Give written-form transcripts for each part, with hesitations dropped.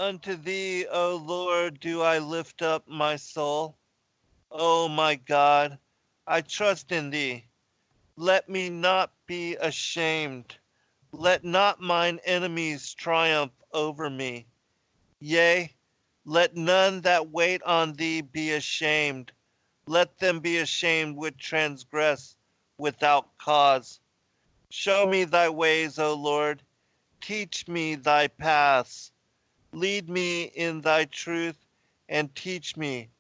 Unto thee, O Lord, do I lift up my soul. O my God, I trust in thee. Let me not be ashamed. Let not mine enemies triumph over me. Yea, let none that wait on thee be ashamed. Let them be ashamed which transgress without cause. Show me thy ways, O Lord. Teach me thy paths. Lead me in thy truth and teach me,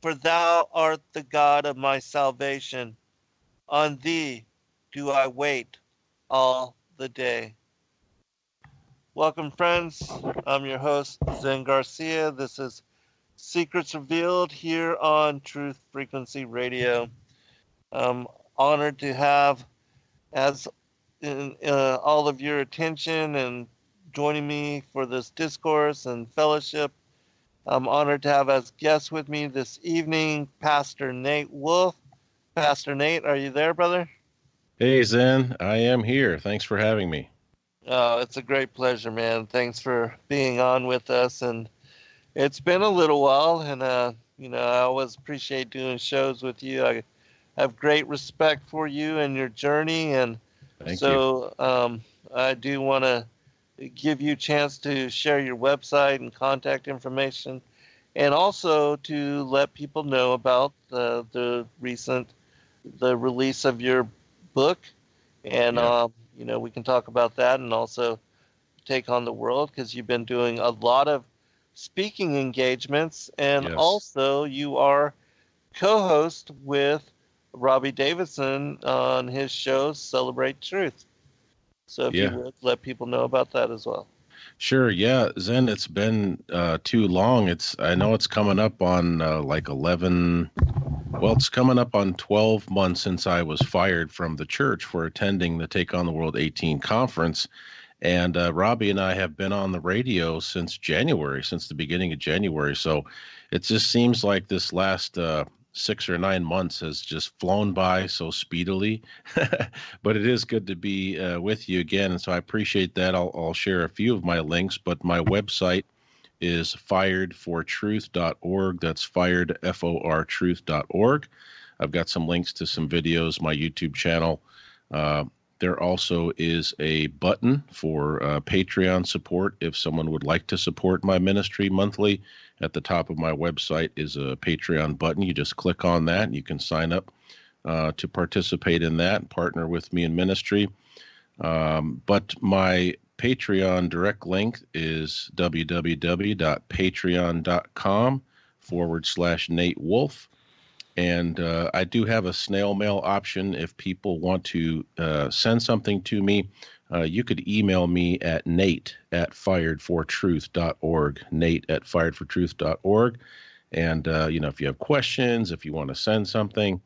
for thou art the God of my salvation. On thee do I wait all the day. Welcome, friends. I'm your host, Zen Garcia. This is Secrets Revealed here on Truth Frequency Radio. I'm honored to have as all of your attention and joining me for this discourse and fellowship. I'm honored to have as guest with me this evening, Pastor Nate Wolf. Pastor Nate, are you there, brother? Hey, Zen, I am here. Thanks for having me. Oh, it's a great pleasure, man. Thanks for being on with us. And it's been a little while, and I always appreciate doing shows with you. I have great respect for you and your journey, and Thank you. I do want to give you a chance to share your website and contact information, and also to let people know about the release of your book, and Yeah. we can talk about that, and also take on the world, because you've been doing a lot of speaking engagements, and Yes. also you are co-host with Robbie Davidson on his show Celebrate Truth. So if you Yeah. would let people know about that as well. Sure. Yeah, Zen, it's been too long. I know it's coming up on like 11. Well, it's coming up on 12 months since I was fired from the church for attending the Take on the World 18 conference. And Robbie and I have been on the radio since January, since the beginning of January. So it just seems like this last 6 or 9 months has just flown by so speedily. But it is good to be with you again. And so I appreciate that. I'll share a few of my links, but my website is FiredforTRUTH.org. That's fired, FOR truth.org. I've got some links to some videos, my YouTube channel. There also is a button for Patreon support if someone would like to support my ministry monthly. At the top of my website is a Patreon button. You just click on that and you can sign up to participate in that and partner with me in ministry. But my Patreon direct link is www.patreon.com/Nate Wolf. And I do have a snail mail option. If people want to send something to me, you could email me at nate@firedfortruth.org, nate@firedfortruth.org. And, if you have questions, if you want to send something,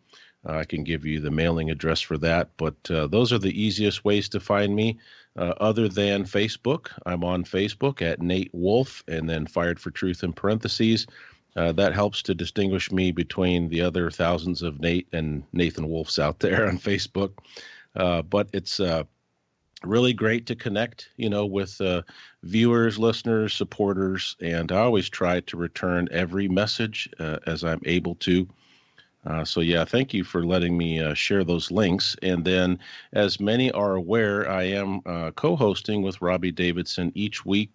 I can give you the mailing address for that. But those are the easiest ways to find me. Other than Facebook, I'm on Facebook at Nate Wolf and then Fired for Truth in parentheses. That helps to distinguish me between the other thousands of Nate and Nathan Wolfs out there on Facebook. But it's really great to connect, with viewers, listeners, supporters, and I always try to return every message as I'm able to. So yeah, thank you for letting me share those links. And then, as many are aware, I am co-hosting with Robbie Davidson each week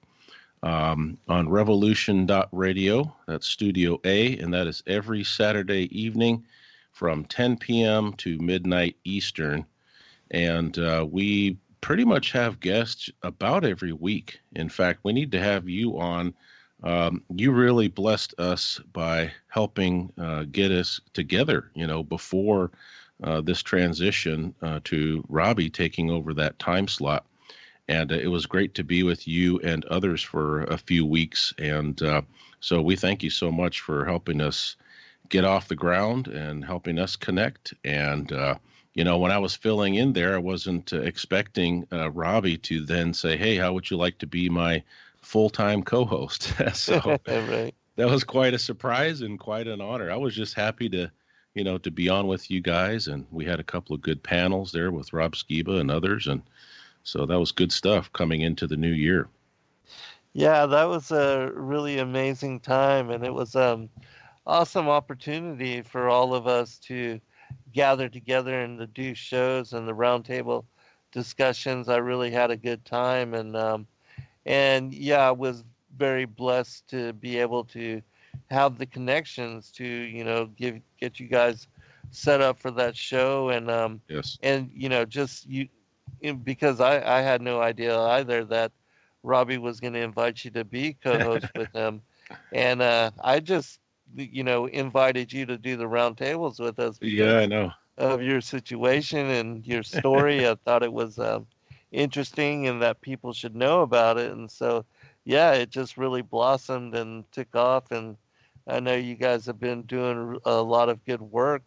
on revolution.radio. That's Studio A, and that is every Saturday evening from 10 p.m. to midnight Eastern. And we pretty much have guests about every week. In fact, we need to have you on. You really blessed us by helping get us together, before this transition to Robbie taking over that time slot. And it was great to be with you and others for a few weeks. And so we thank you so much for helping us get off the ground and helping us connect. And, when I was filling in there, I wasn't expecting Robbie to then say, hey, how would you like to be my full-time co-host? So Right. that was quite a surprise and quite an honor. I was just happy to be on with you guys. And we had a couple of good panels there with Rob Skiba and others. And so that was good stuff coming into the new year. Yeah, that was a really amazing time, and it was awesome opportunity for all of us to gather together and to do shows and the roundtable discussions. I really had a good time, and yeah, I was very blessed to be able to have the connections to get you guys set up for that show, Yes. and just because I had no idea either that Robbie was going to invite you to be co-host with him, and I just invited you to do the roundtables with us Yeah, I because know. of your situation and your story. I thought it was interesting and that people should know about it. And so, yeah, it just really blossomed and took off. And I know you guys have been doing a lot of good work.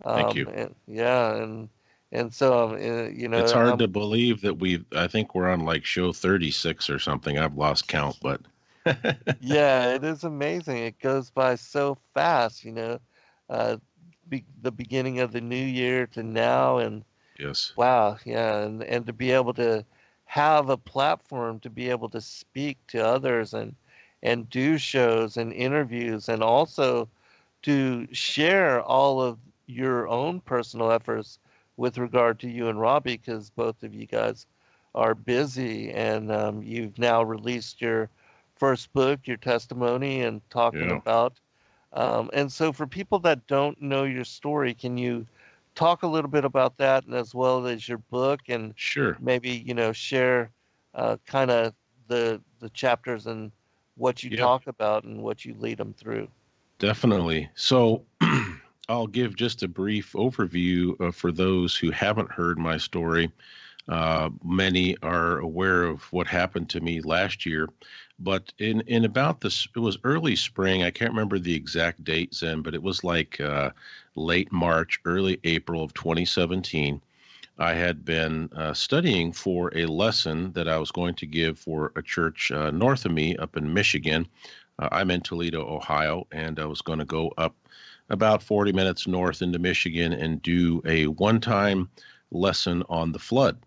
Thank you. And yeah, and so It's hard to believe that I think we're on like show 36 or something. I've lost count, but yeah, it is amazing. It goes by so fast, the beginning of the new year to now, and yes. wow, yeah, and to be able to have a platform to be able to speak to others and do shows and interviews and also to share all of your own personal efforts with regard to you and Robbie, because both of you guys are busy and you've now released your first book, your testimony, and talking Yeah. about. And so, for people that don't know your story, can you talk a little bit about that, and as well as your book, and Sure. maybe share kind of the chapters and what you Yeah, talk about and what you lead them through? definitely. So I'll give just a brief overview for those who haven't heard my story. Many are aware of what happened to me last year, but in about this, it was early spring. I can't remember the exact date, Zen, but it was like late March, early April of 2017. I had been studying for a lesson that I was going to give for a church north of me up in Michigan. I'm in Toledo, Ohio, and I was going to go up about 40 minutes north into Michigan and do a one-time lesson on the flood.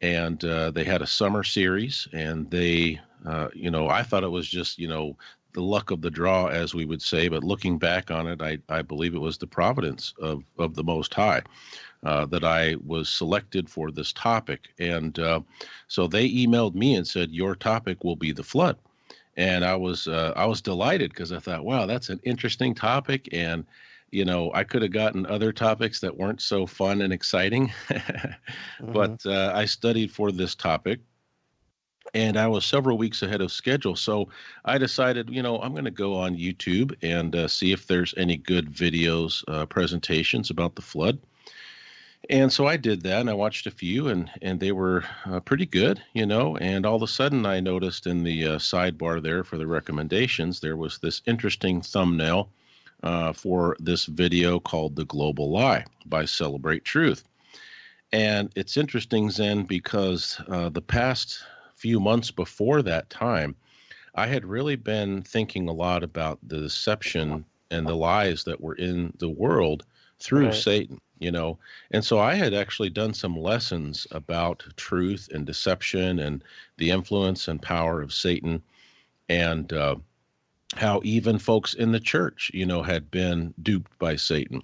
And they had a summer series, and I thought it was just, the luck of the draw, as we would say. But looking back on it, I believe it was the providence of the Most High that I was selected for this topic. And so they emailed me and said, your topic will be the flood. And I was delighted because I thought, wow, that's an interesting topic. And I could have gotten other topics that weren't so fun and exciting, Hmm. but I studied for this topic, and I was several weeks ahead of schedule. So I decided, I'm going to go on YouTube and see if there's any good videos, presentations about the flood. And so I did that, and I watched a few, and they were pretty good, And all of a sudden, I noticed in the sidebar there for the recommendations, there was this interesting thumbnail for this video called "The Global Lie" by Celebrate Truth. And it's interesting, Zen, because the past few months before that time, I had really been thinking a lot about the deception and the lies that were in the world through Right. Satan, And so I had actually done some lessons about truth and deception and the influence and power of Satan, and how even folks in the church, had been duped by Satan.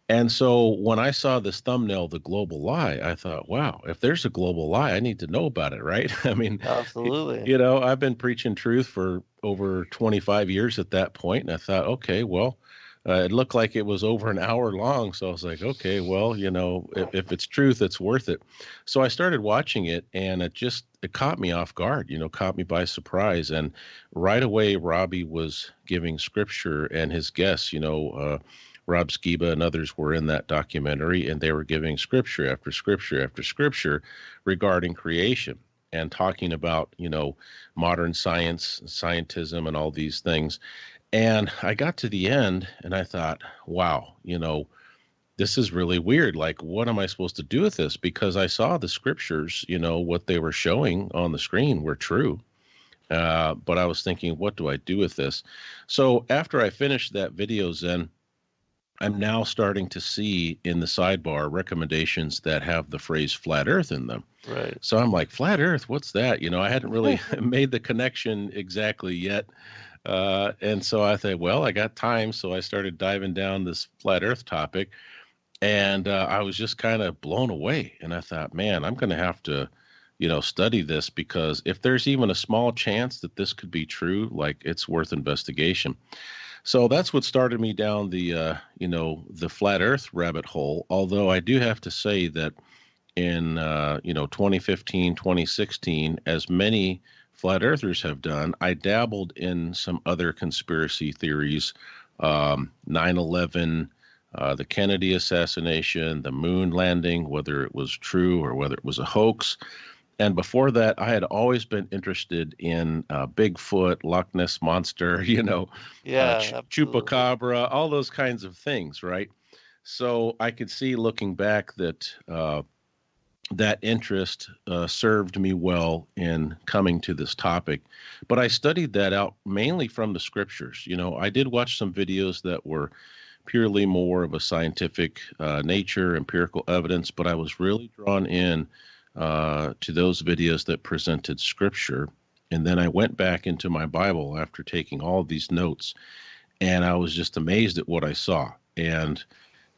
And so when I saw this thumbnail, The Global Lie, I thought, wow, if there's a global lie, I need to know about it, right? I mean, Absolutely. I've been preaching truth for over 25 years at that point, and I thought, okay, well, it looked like it was over an hour long. So I was like, okay, well, if it's truth, it's worth it. So I started watching it, and it caught me off guard, caught me by surprise. And right away, Robbie was giving scripture, and his guests, Rob Skiba and others were in that documentary, and they were giving scripture after scripture after scripture regarding creation and talking about, modern science, scientism, and all these things. And I got to the end and I thought, wow, this is really weird. Like, what am I supposed to do with this? Because I saw the scriptures, what they were showing on the screen were true. But I was thinking, what do I do with this? So after I finished that video, Zen, I'm now starting to see in the sidebar recommendations that have the phrase flat earth in them. Right. So I'm like, flat earth, what's that? I hadn't really made the connection exactly yet. And so I thought, well, I got time. So I started diving down this flat earth topic, and I was just kind of blown away. And I thought, man, I'm going to have to, study this, because if there's even a small chance that this could be true, like, it's worth investigation. So that's what started me down the flat earth rabbit hole. Although I do have to say that in 2015, 2016, as many flat earthers have done, I dabbled in some other conspiracy theories, 9/11, the Kennedy assassination, the moon landing, whether it was true or whether it was a hoax. And before that, I had always been interested in Bigfoot, Loch Ness Monster, Yeah, absolutely. Chupacabra, all those kinds of things, right? So I could see, looking back, that that interest served me well in coming to this topic. But I studied that out mainly from the scriptures. I did watch some videos that were purely more of a scientific nature, empirical evidence, but I was really drawn in to those videos that presented scripture. And then I went back into my Bible after taking all of these notes, and I was just amazed at what I saw. And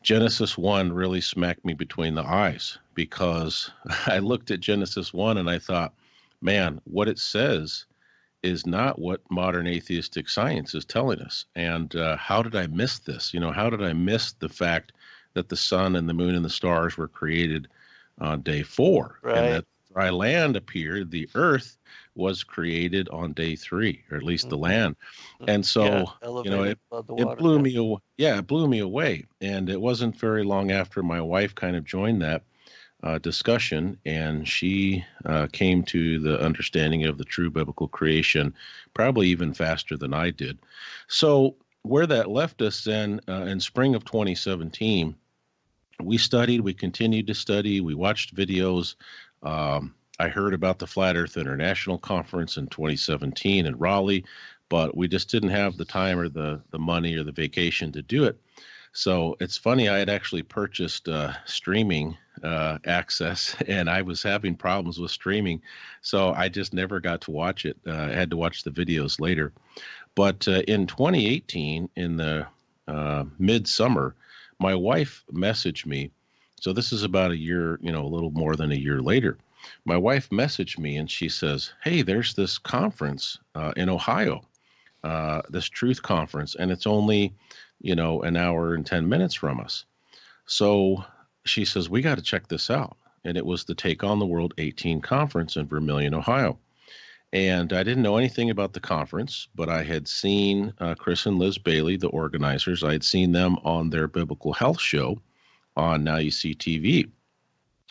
Genesis 1 really smacked me between the eyes, because I looked at Genesis 1 and I thought, man, what it says is not what modern atheistic science is telling us. And how did I miss this? How did I miss the fact that the sun and the moon and the stars were created on day 4, Right. and that dry land appeared, the earth was created on day 3, or at least the land. And so, elevated above the water, it blew me away. Yeah, it blew me away. And it wasn't very long after my wife kind of joined that discussion, and she came to the understanding of the true biblical creation probably even faster than I did. So where that left us then, in spring of 2017, we studied, we continued to study, we watched videos. I heard about the Flat Earth International Conference in 2017 in Raleigh, but we just didn't have the time or the money or the vacation to do it. So it's funny, I had actually purchased streaming access, and I was having problems with streaming, so I just never got to watch it. I had to watch the videos later. But in 2018, in the midsummer, my wife messaged me. So this is about a year, a little more than a year later. My wife messaged me and she says, hey, there's this conference in Ohio, this Truth Conference, and it's only, an hour and 10 minutes from us. So she says, we got to check this out. And it was the Take on the World 18 conference in Vermillion, Ohio. And I didn't know anything about the conference, but I had seen Chris and Liz Bailey, the organizers. I had seen them on their biblical health show on Now You See TV.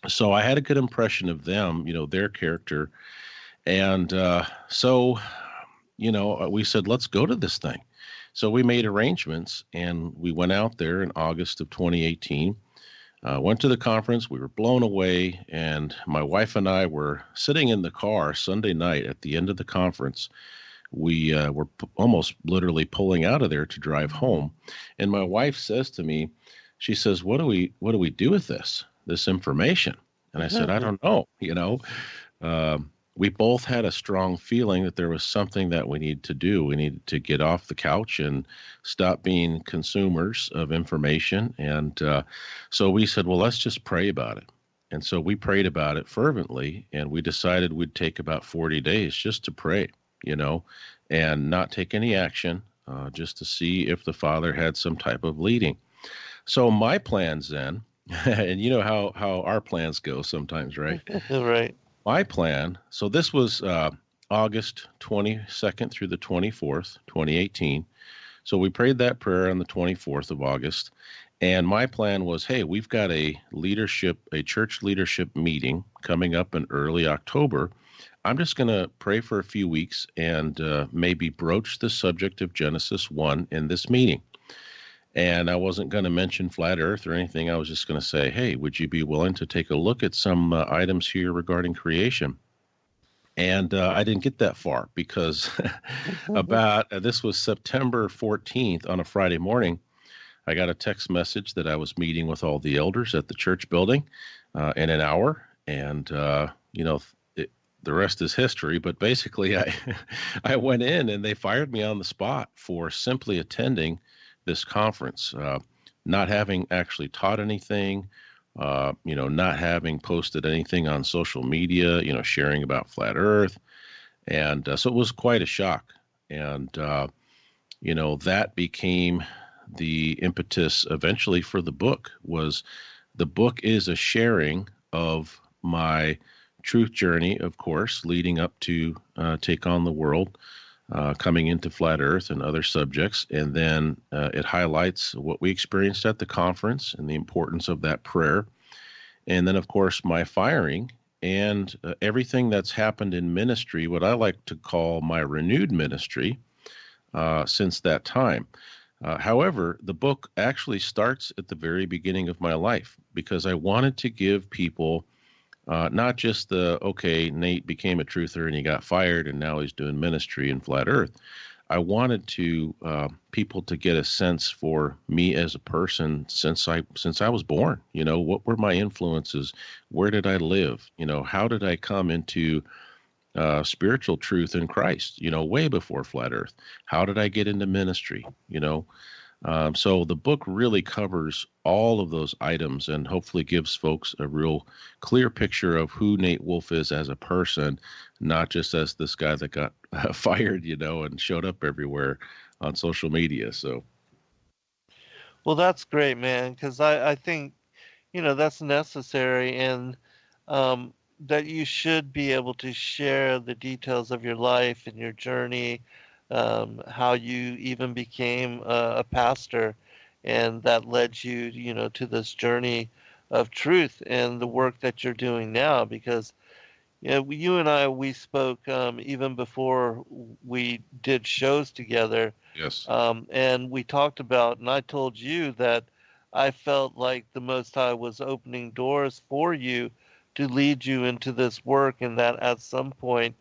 So I had a good impression of them, their character. And so we said, let's go to this thing. So we made arrangements, and we went out there in August of 2018. Went to the conference. We were blown away, and my wife and I were sitting in the car Sunday night at the end of the conference. We were almost literally pulling out of there to drive home, and my wife says to me, she says, "What do we do with this information?" And I said, "I don't know." We both had a strong feeling that there was something that we needed to do. We needed to get off the couch and stop being consumers of information. And so we said, well, let's just pray about it. And so we prayed about it fervently, and we decided we'd take about 40 days just to pray, and not take any action, just to see if the Father had some type of leading. So my plans then, and you know how our plans go sometimes, right? Right. My plan, so this was August 22nd through the 24th, 2018. So we prayed that prayer on the 24th of August. And my plan was, hey, we've got a church leadership meeting coming up in early October. I'm just going to pray for a few weeks and maybe broach the subject of Genesis 1 in this meeting. And I wasn't going to mention flat earth or anything. I was just going to say, hey, would you be willing to take a look at some items here regarding creation? And I didn't get that far, because this was September 14th on a Friday morning. I got a text message that I was meeting with all the elders at the church building in an hour. And, the rest is history. But basically, I went in and they fired me on the spot for simply attending this conference, not having actually taught anything, not having posted anything on social media, sharing about flat Earth. And so it was quite a shock. And, that became the impetus eventually for the book. The book is a sharing of my truth journey, of course, leading up to Take on the World, coming into flat Earth and other subjects. And then it highlights what we experienced at the conference and the importance of that prayer. And then, of course, my firing and everything that's happened in ministry, what I like to call my renewed ministry since that time. However, the book actually starts at the very beginning of my life because I wanted to give people not just Nate became a truther and he got fired and now he's doing ministry in flat Earth. I wanted to people to get a sense for me as a person since I was born. What were my influences? Where did I live? How did I come into spiritual truth in Christ, way before flat Earth? How did I get into ministry? So the book really covers all of those items and hopefully gives folks a real clear picture of who Nate Wolf is as a person, not just as this guy that got fired, and showed up everywhere on social media. So. Well, that's great, man, because I think, that's necessary, and that you should be able to share the details of your life and your journey, how you even became a pastor, and that led you, to this journey of truth and the work that you're doing now. Because, you and I, we spoke even before we did shows together. Yes. And we talked about, and I told you that I felt like the Most High was opening doors for you to lead you into this work, and that at some point,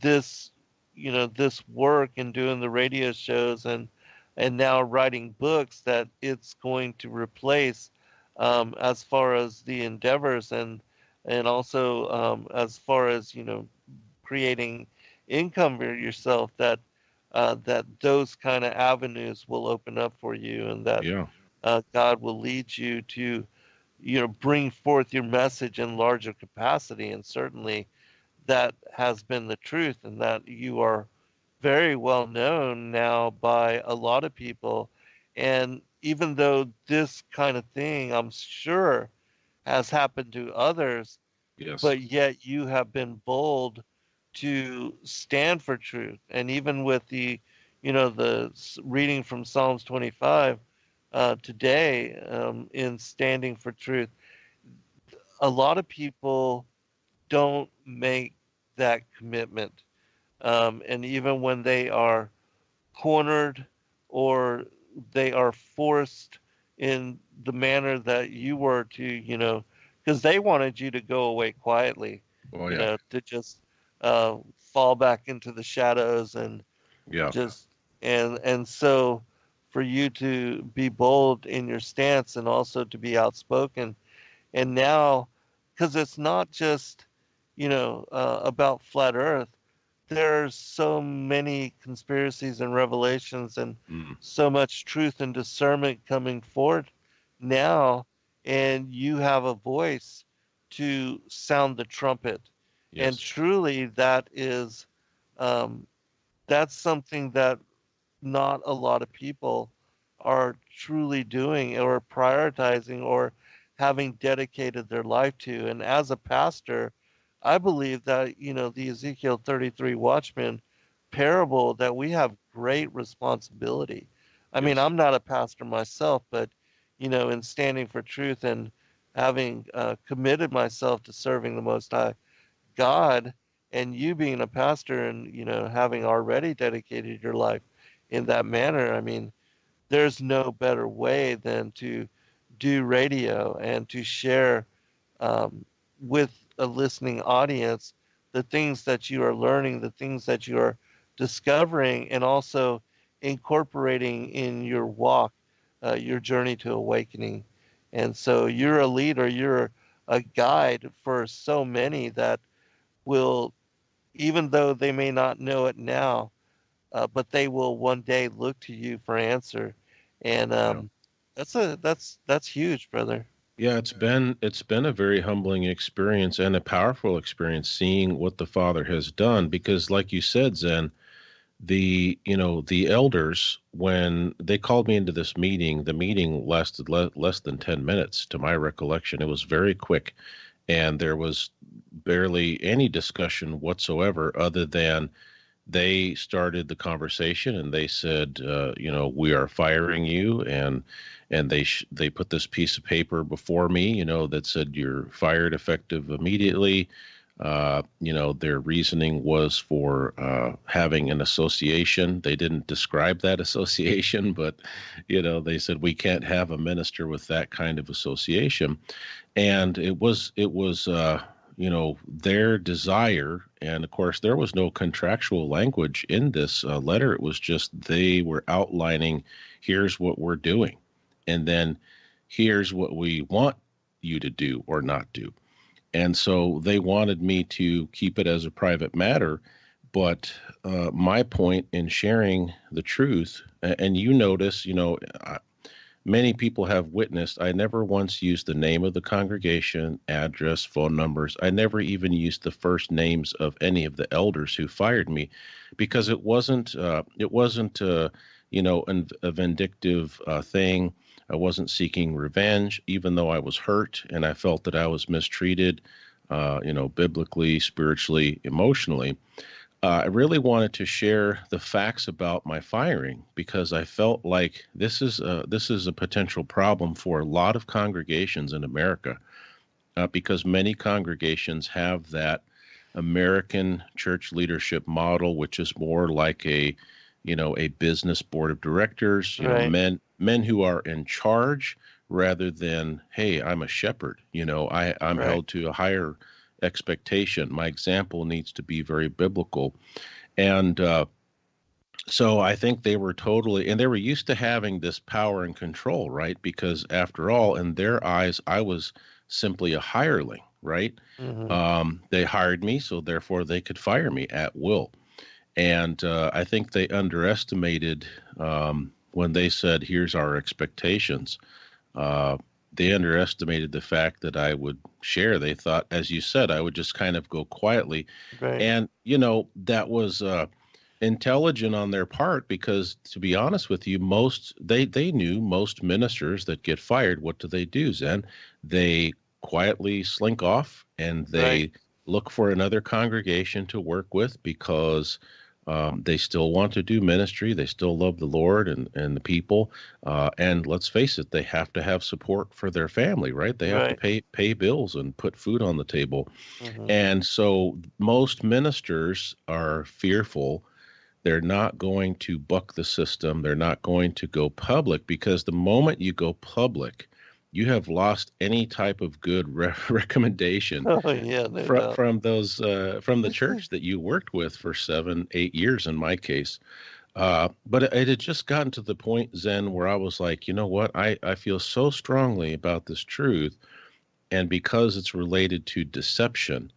this, this work and doing the radio shows and now writing books, that it's going to replace, as far as the endeavors and also as far as creating income for yourself, that those kind of avenues will open up for you, and that Yeah. God will lead you to bring forth your message in larger capacity. And certainly that has been the truth, and that you are very well known now by a lot of people. And even though this kind of thing, I'm sure, has happened to others, Yes. but yet you have been bold to stand for truth. And even with the, reading from Psalms 25 today, in standing for truth, a lot of people don't make that commitment. And even when they are cornered or they are forced in the manner that you were to, because they wanted you to go away quietly, Oh, yeah. to just fall back into the shadows and Yeah. just, and so for you to be bold in your stance and also to be outspoken. And now, because it's not just, about flat Earth, there's so many conspiracies and revelations and Mm. so much truth and discernment coming forward now, and you have a voice to sound the trumpet. And Yes. truly, um, that's something that not a lot of people are truly doing or prioritizing or having dedicated their life to. And as a pastor, I believe that, the Ezekiel 33 Watchman parable, that we have great responsibility. I mean, Yes. I'm not a pastor myself, but, in standing for truth and having committed myself to serving the Most High God, and you being a pastor and, having already dedicated your life in that manner, I mean, there's no better way than to do radio and to share with a listening audience the things that you are learning, the things that you are discovering, and also incorporating in your walk your journey to awakening. And so you're a leader, you're a guide for so many that will, even though they may not know it now, but they will one day look to you for answer. And Yeah. that's huge, brother. Yeah, it's been a very humbling experience and a powerful experience seeing what the Father has done because like you said, Zen, the elders when they called me into this meeting, the meeting lasted less than 10 minutes to my recollection. It was very quick and there was barely any discussion whatsoever other than they started the conversation and they said, we are firing you, and they put this piece of paper before me, that said you're fired effective immediately. Their reasoning was for having an association. They didn't describe that association, but they said we can't have a minister with that kind of association, and it was their desire. And of course, there was no contractual language in this letter. It was just they were outlining, here's what we're doing. And then here's what we want you to do or not do. And so they wanted me to keep it as a private matter. But my point in sharing the truth, and you notice, many people have witnessed, I never once used the name of the congregation, address, phone numbers. I never even used the first names of any of the elders who fired me because it wasn't a vindictive thing. I wasn't seeking revenge, even though I was hurt and I felt that I was mistreated, biblically, spiritually, emotionally. I really wanted to share the facts about my firing because I felt like this is a potential problem for a lot of congregations in America, because many congregations have that American church leadership model, which is more like a business board of directors, Right. men who are in charge rather than, hey, I'm a shepherd, I'm Right. held to a higher expectation. My example needs to be very biblical. And so I think they were and they were used to having this power and control, right? Because after all, in their eyes, I was simply a hireling, right? Hmm. They hired me, so therefore they could fire me at will. And I think they underestimated when they said, here's our expectations. Uh, they underestimated the fact that I would share. They thought, as you said, I would just kind of go quietly. Right. And, that was intelligent on their part because, to be honest with you, they knew most ministers that get fired, what do, Zen? They quietly slink off and Right. they look for another congregation to work with because they still want to do ministry. They still love the Lord and the people. And let's face it, they have to have support for their family, right? They have to Right. pay bills and put food on the table. Hmm. And so most ministers are fearful. They're not going to buck the system. They're not going to go public because the moment you go public, you have lost any type of good recommendation Oh yeah, no doubt. from the church that you worked with for 7, 8 years in my case. But it had just gotten to the point, Zen, where I was like, you know what? I feel so strongly about this truth. And because it's related to deception,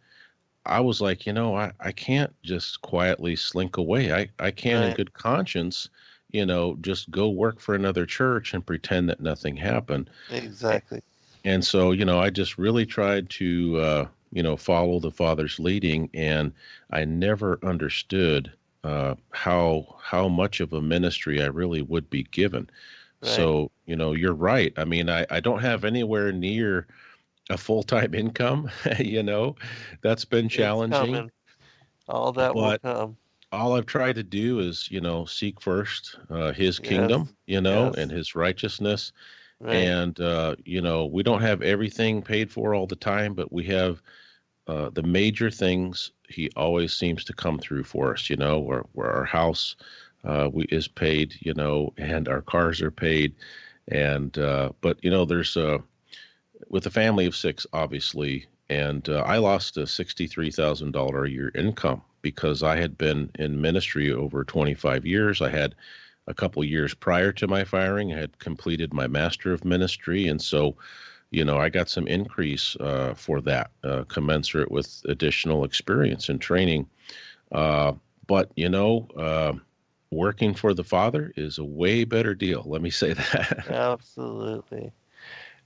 I was like, I can't just quietly slink away. I can't in Right. good conscience, just go work for another church and pretend that nothing happened. Exactly. And so, I just really tried to, follow the Father's leading, and I never understood how much of a ministry I really would be given. Right. So, you're right. I mean, I don't have anywhere near a full-time income, that's been It's challenging, coming. All that will but come. all I've tried to do is, seek first his Yes. kingdom, and Yes. his righteousness. Right. And, we don't have everything paid for all the time, but we have the major things. He always seems to come through for us, where our house is paid, and our cars are paid. And, but, there's with a family of 6, obviously. And I lost a $63,000 a year income because I had been in ministry over 25 years. I had a couple years prior to my firing. I had completed my Master of Ministry, and so I got some increase for that, commensurate with additional experience and training. But working for the Father is a way better deal. Let me say that. Absolutely.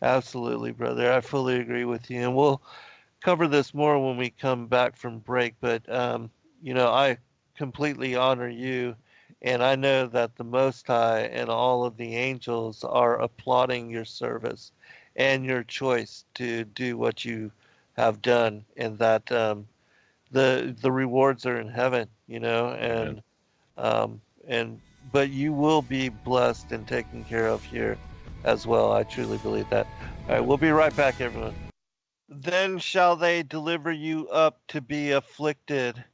Absolutely, brother. I fully agree with you. And we'll cover this more when we come back from break. But, I completely honor you. And I know that the Most High and all of the angels are applauding your service and your choice to do what you have done, and that the rewards are in heaven, Amen. um, and but you will be blessed and taken care of here as well. I truly believe that. All right, Amen. we'll be right back, everyone. Then shall they deliver you up to be afflicted,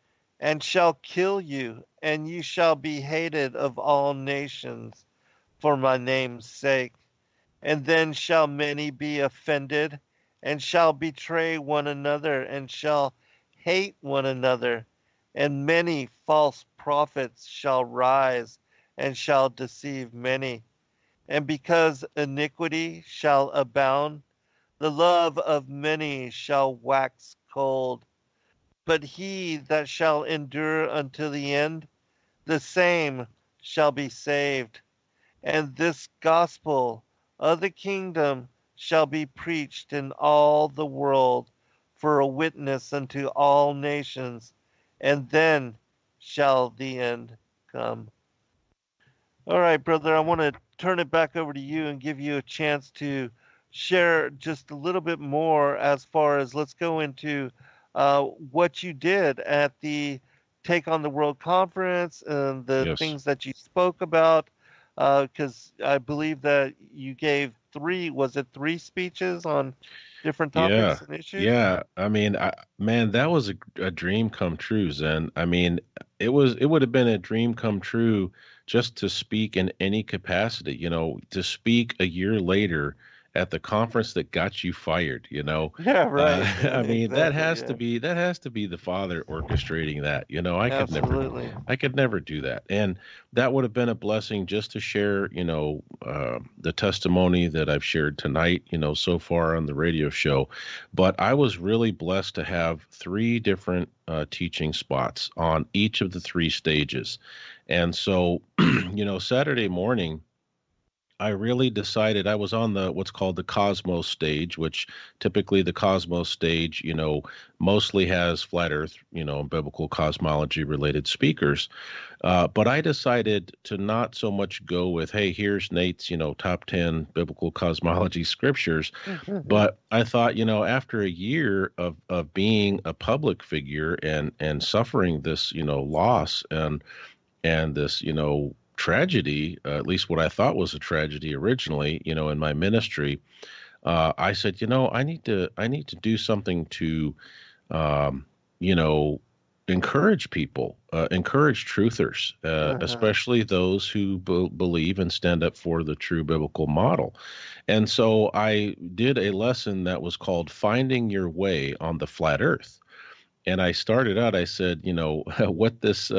and shall kill you, and you shall be hated of all nations for my name's sake. And then shall many be offended, and shall betray one another, and shall hate one another. And many false prophets shall rise, and shall deceive many. And because iniquity shall abound, the love of many shall wax cold. But he that shall endure unto the end, the same shall be saved. And this gospel of the kingdom shall be preached in all the world for a witness unto all nations, and then shall the end come. All right, brother, I want to turn it back over to you and give you a chance to share just a little bit more as far as let's go into what you did at the Take on the World conference and the Yes. things that you spoke about. Because I believe that you gave was it three speeches on different Yeah. topics and issues? Yeah. I mean, man, that was a dream come true, Zen. I mean, it would have been a dream come true just to speak in any capacity, to speak a year later at the conference that got you fired. Yeah, right. I mean, Exactly. Yeah. that has to be the Father orchestrating that. Absolutely. I could never do that. And that would have been a blessing just to share, the testimony that I've shared tonight, so far on the radio show. But I was really blessed to have three different teaching spots on each of the three stages. And so, Saturday morning, I really decided I was on the what's called the Cosmos stage, which typically the Cosmos stage, mostly has flat Earth, biblical cosmology related speakers. But I decided to not so much go with, hey, here's Nate's, top 10 biblical cosmology scriptures. But I thought, after a year of being a public figure and suffering this, loss and this, tragedy, at least what I thought was a tragedy originally, in my ministry, I said, I need to do something to, um, you know, encourage people, encourage truthers, Uh-huh. especially those who believe and stand up for the true biblical model. And so I did a lesson that was called Finding Your Way on the Flat Earth. And I started out, I said, what this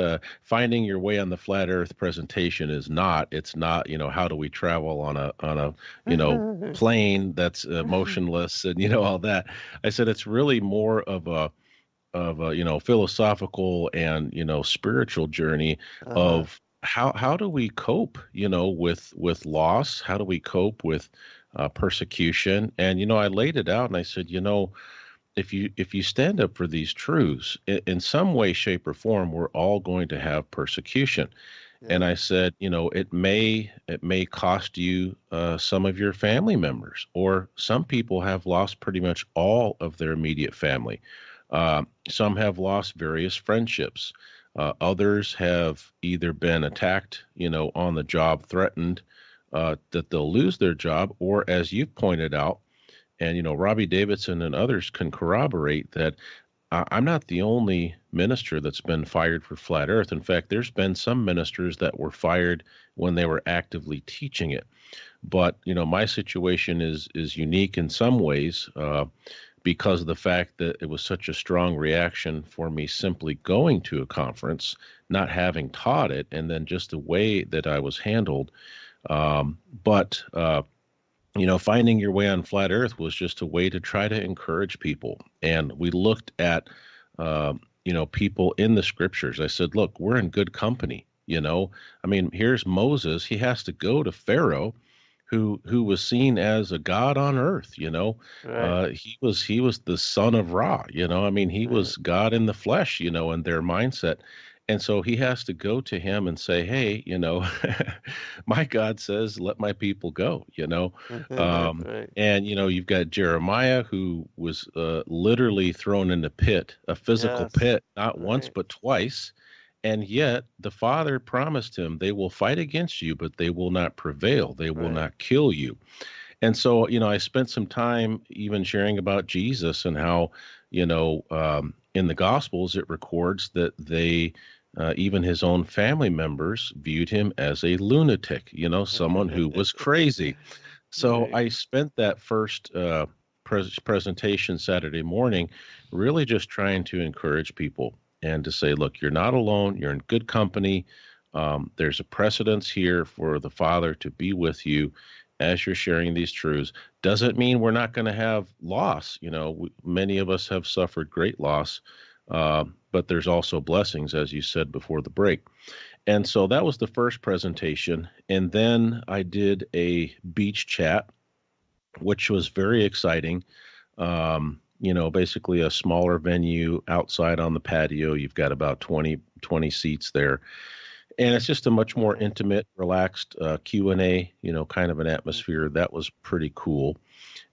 finding your way on the flat earth presentation is not, it's not, how do we travel on a, plane that's motionless and, all that. I said, it's really more of a, philosophical and, spiritual journey Uh-huh. of how do we cope, with loss? How do we cope with persecution? And, I laid it out and I said, if you stand up for these truths in some way, shape, or form, we're all going to have persecution. And Yeah. I said, it may cost you some of your family members, or some people have lost pretty much all of their immediate family. Some have lost various friendships. Others have either been attacked, on the job, threatened that they'll lose their job, or as you've pointed out, and Robbie Davidson and others can corroborate that I'm not the only minister that's been fired for flat Earth. In fact, there's been some ministers that were fired when they were actively teaching it. But my situation is unique in some ways because of the fact that it was such a strong reaction for me simply going to a conference, not having taught it, and then just the way that I was handled. But finding your way on flat earth was just a way to try to encourage people. And we looked at, people in the scriptures. I said, look, we're in good company. Here's Moses. He has to go to Pharaoh, who was seen as a god on earth. Right. He was the son of Ra. He Right. was God in the flesh. In their mindset. And so he has to go to him and say, hey, my God says, let my people go. Right. And you've got Jeremiah, who was literally thrown in the pit, a physical Yes. pit, not once, Right. but twice. And yet the Father promised him, they will fight against you, but they will not prevail. They will Right. not kill you. And so, I spent some time even sharing about Jesus and how, in the Gospels, it records that even his own family members viewed him as a lunatic, someone who was crazy. So Right. I spent that first presentation Saturday morning really just trying to encourage people and to say, look, you're not alone. You're in good company. There's a precedence here for the Father to be with you as you're sharing these truths. Doesn't mean we're not going to have loss. Many of us have suffered great loss, but there's also blessings, as you said before the break. And so that was the first presentation. And then I did a beach chat, which was very exciting. Basically a smaller venue outside on the patio. You've got about 20 seats there. And it's just a much more intimate, relaxed Q&A, kind of an atmosphere. That was pretty cool.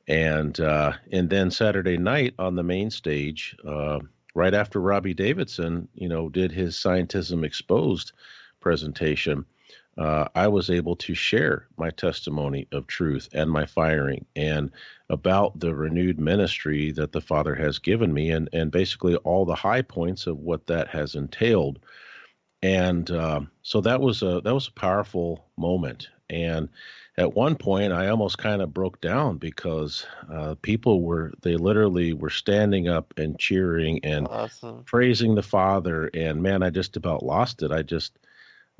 And then Saturday night on the main stage, right after Robbie Davidson, did his Scientism Exposed presentation, I was able to share my testimony of truth and my firing and about the renewed ministry that the Father has given me and basically all the high points of what that has entailed. And so that was a powerful moment. And at one point, I almost kind of broke down because they literally were standing up and cheering and Awesome. praising the Father. And man, I just about lost it.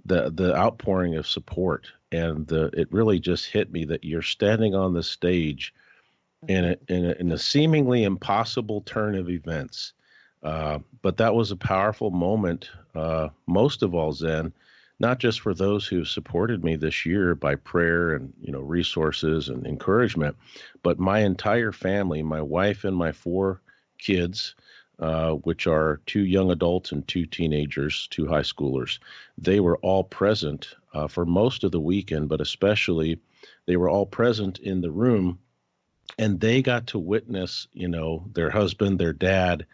The outpouring of support and it really just hit me that you're standing on the stage in a seemingly impossible turn of events. But that was a powerful moment, most of all, Zen, not just for those who have supported me this year by prayer and, resources and encouragement, but my entire family, my wife and my 4 kids, which are 2 young adults and 2 teenagers, 2 high schoolers. They were all present for most of the weekend, but especially they were all present in the room, and they got to witness, their husband, their dad,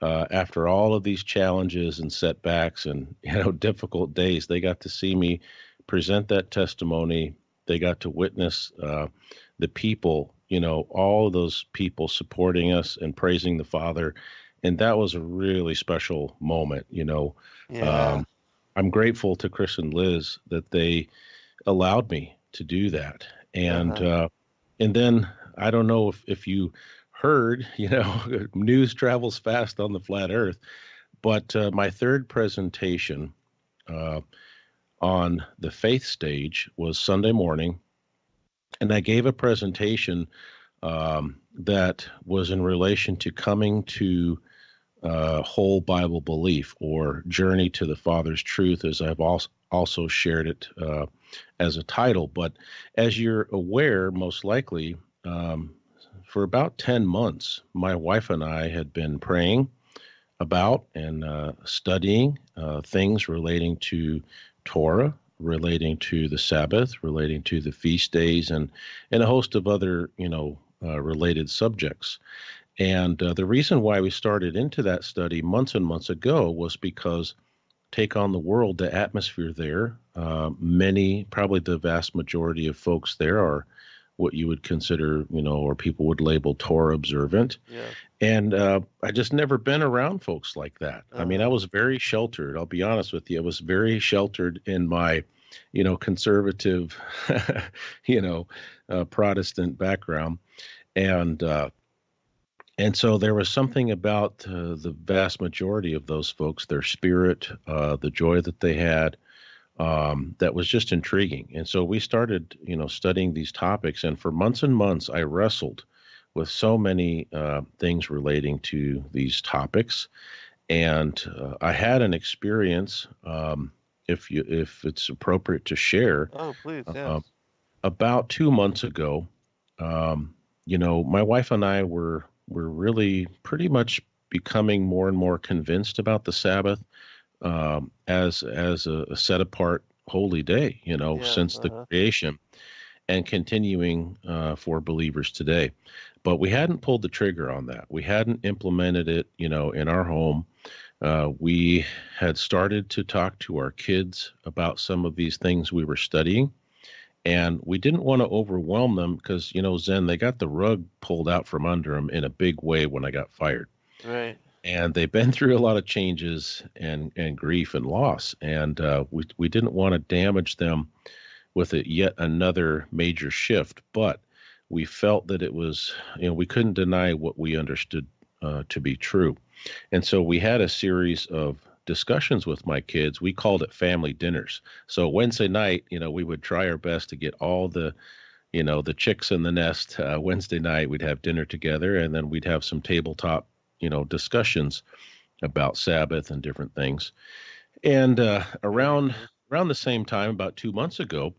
after all of these challenges and setbacks and, difficult days. They got to see me present that testimony. They got to witness the people, all of those people supporting us and praising the Father. And that was a really special moment. Yeah. I'm grateful to Chris and Liz that they allowed me to do that. And Uh-huh. and then I don't know if you heard, news travels fast on the flat earth, but my third presentation on the faith stage was Sunday morning, and I gave a presentation that was in relation to coming to whole Bible belief or journey to the Father's truth, as I've also shared it as a title. But as you're aware, most likely, for about 10 months, my wife and I had been praying about and studying things relating to Torah, relating to the Sabbath, relating to the feast days, and a host of other, related subjects. And the reason why we started into that study months and months ago was because Take on the World, the atmosphere there, many, probably the vast majority of folks there are what you would consider, or people would label Torah observant. Yes. And I just never been around folks like that. I mean, I Uh-huh. was very sheltered. I'll be honest with you. I was very sheltered in my, conservative, Protestant background. And And so there was something about the vast majority of those folks, their spirit, the joy that they had, that was just intriguing. And so we started, studying these topics. And for months and months, I wrestled with so many things relating to these topics. And I had an experience, if it's appropriate to share, Oh, please, yes. about 2 months ago. My wife and I were really pretty much becoming more and more convinced about the Sabbath, as a set apart holy day, Yeah, since the creation, and continuing for believers today. But we hadn't pulled the trigger on that. We hadn't implemented it, in our home. We had started to talk to our kids about some of these things we were studying, and we didn't want to overwhelm them because, Zen, they got the rug pulled out from under them in a big way when I got fired. right. And they've been through a lot of changes and grief and loss. And we didn't want to damage them with yet another major shift. But we felt that it was, we couldn't deny what we understood to be true. And so we had a series of discussions with my kids. We called it family dinners. So Wednesday night, we would try our best to get all the chicks in the nest. Wednesday night, we'd have dinner together, and then we'd have some tabletop discussions about Sabbath and different things. And around the same time, about 2 months ago,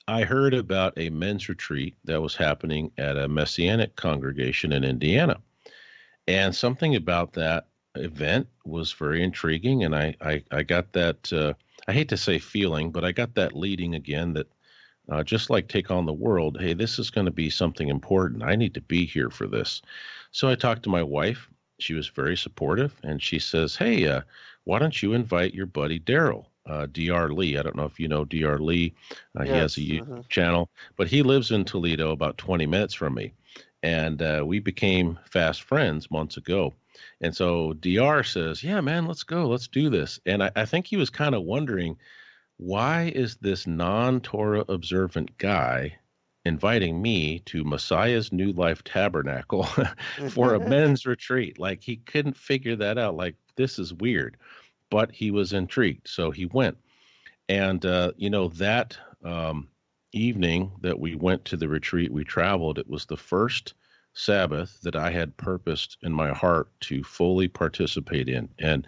I heard about a men's retreat that was happening at a Messianic congregation in Indiana. And something about that event was very intriguing. And I got that, I hate to say feeling, but I got that leading again that just like Take on the World, hey, this is going to be something important. I need to be here for this. So I talked to my wife. She was very supportive, and she says, hey, why don't you invite your buddy Daryl, Dr. Lee? I don't know if you know Dr. Lee. He has a YouTube channel, but he lives in Toledo, about 20 minutes from me. And we became fast friends months ago. And so Dr. says, yeah, man, let's go. Let's do this. And I think he was kind of wondering, why is this non-Torah observant guy inviting me to Messiah's New Life Tabernacle for a men's retreat? Like, he couldn't figure that out. Like, this is weird, but he was intrigued. So he went. And, that evening that we went to the retreat, we traveled. It was the first Sabbath that I had purposed in my heart to fully participate in. And,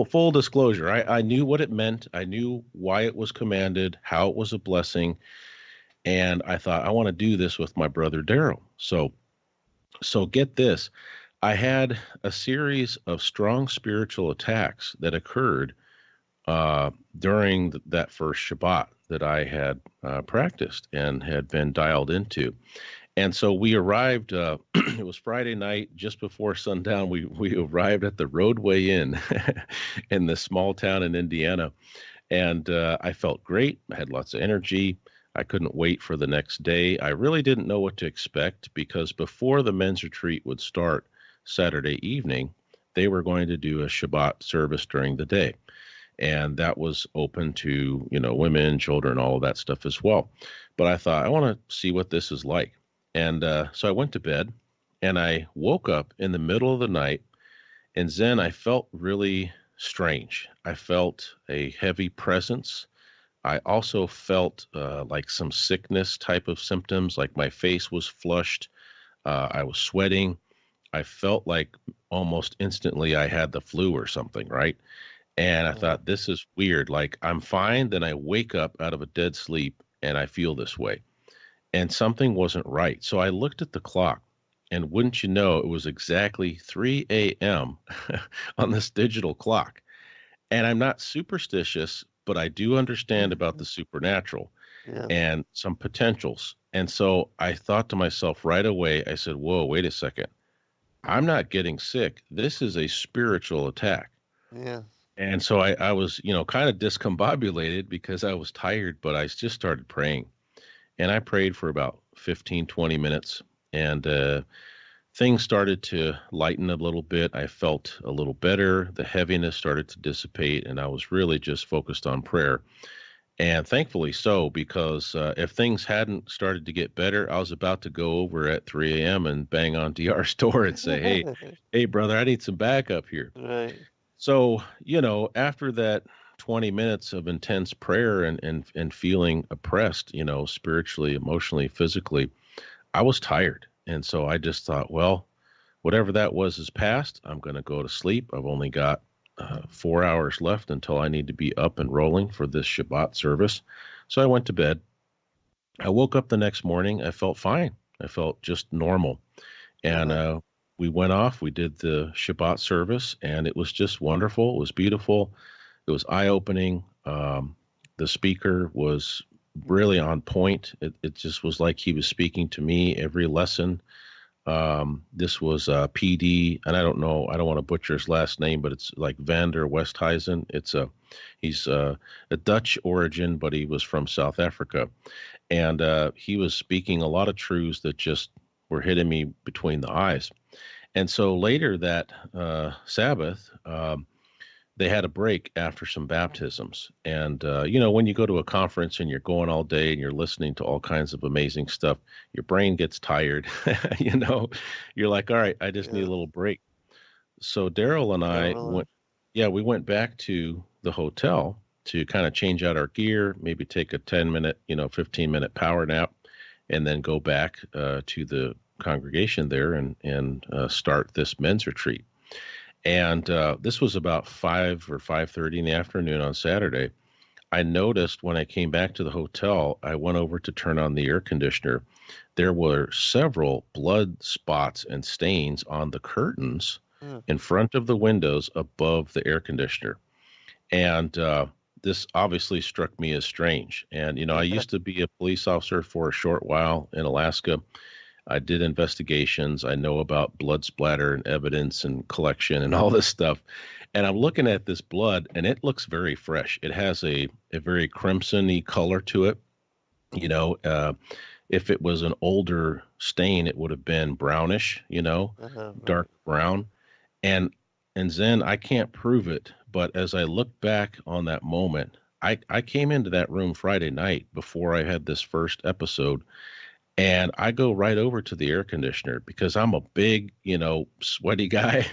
full disclosure, I knew what it meant. I knew why it was commanded, how it was a blessing. And I thought, I want to do this with my brother Daryl. So get this. I had a series of strong spiritual attacks that occurred during that first Shabbat that I had practiced and had been dialed into. And so we arrived, it was Friday night, just before sundown. We arrived at the Roadway Inn in this small town in Indiana. And I felt great. I had lots of energy. I couldn't wait for the next day. I really didn't know what to expect because before the men's retreat would start Saturday evening, they were going to do a Shabbat service during the day. And that was open to, women, children, all of that stuff as well. But I thought, I want to see what this is like. And so I went to bed, and I woke up in the middle of the night, and Zen, I felt really strange. I felt a heavy presence. I also felt like some sickness type of symptoms, like my face was flushed. I was sweating. I felt like almost instantly I had the flu or something, right? And I thought, this is weird. Like, I'm fine. Then I wake up out of a dead sleep, and I feel this way. And something wasn't right. So I looked at the clock, and wouldn't you know, it was exactly 3 a.m. on this digital clock. And I'm not superstitious, but I do understand about the supernatural and some potentials. And so I thought to myself right away, I said, whoa, wait a second. I'm not getting sick. This is a spiritual attack. Yeah. And so I was, kind of discombobulated because I was tired, but I just started praying. And I prayed for about 15, 20 minutes, and things started to lighten a little bit. I felt a little better. The heaviness started to dissipate, and I was really just focused on prayer. And thankfully so, because if things hadn't started to get better, I was about to go over at 3 a.m. and bang on DR's door and say, hey, brother, I need some backup here. Right. So, after that 20 minutes of intense prayer and feeling oppressed, spiritually, emotionally, physically, I was tired. And so I just thought, well, whatever that was is past. I'm going to go to sleep. I've only got 4 hours left until I need to be up and rolling for this Shabbat service. So I went to bed. I woke up the next morning. I felt fine. I felt just normal. And we went off. We did the Shabbat service, and it was just wonderful. It was beautiful. It was eye-opening. The speaker was really on point. It just was like he was speaking to me every lesson. This was PD, and I don't know, I don't want to butcher his last name, but it's like Vander Westhuizen. He's a Dutch origin, but he was from South Africa, and he was speaking a lot of truths that just were hitting me between the eyes. And so later that Sabbath, they had a break after some baptisms. And, when you go to a conference and you're going all day and you're listening to all kinds of amazing stuff, your brain gets tired. You're like, all right, I just need a little break. So Daryl and I we went back to the hotel to kind of change out our gear, maybe take a 10-minute, 15-minute power nap, and then go back to the congregation there and start this men's retreat. And this was about 5 or 5:30 in the afternoon on Saturday. I noticed when I came back to the hotel, I went over to turn on the air conditioner. There were several blood spots and stains on the curtains in front of the windows above the air conditioner. And this obviously struck me as strange. And, I used to be a police officer for a short while in Alaska. I did investigations. I know about blood splatter and evidence and collection and all this stuff. And I'm looking at this blood, and it looks very fresh. It has a very crimson-y color to it. If it was an older stain, it would have been brownish, dark brown. And Zen, I can't prove it, but as I look back on that moment, I came into that room Friday night before I had this first episode. And I go right over to the air conditioner because I'm a big, sweaty guy.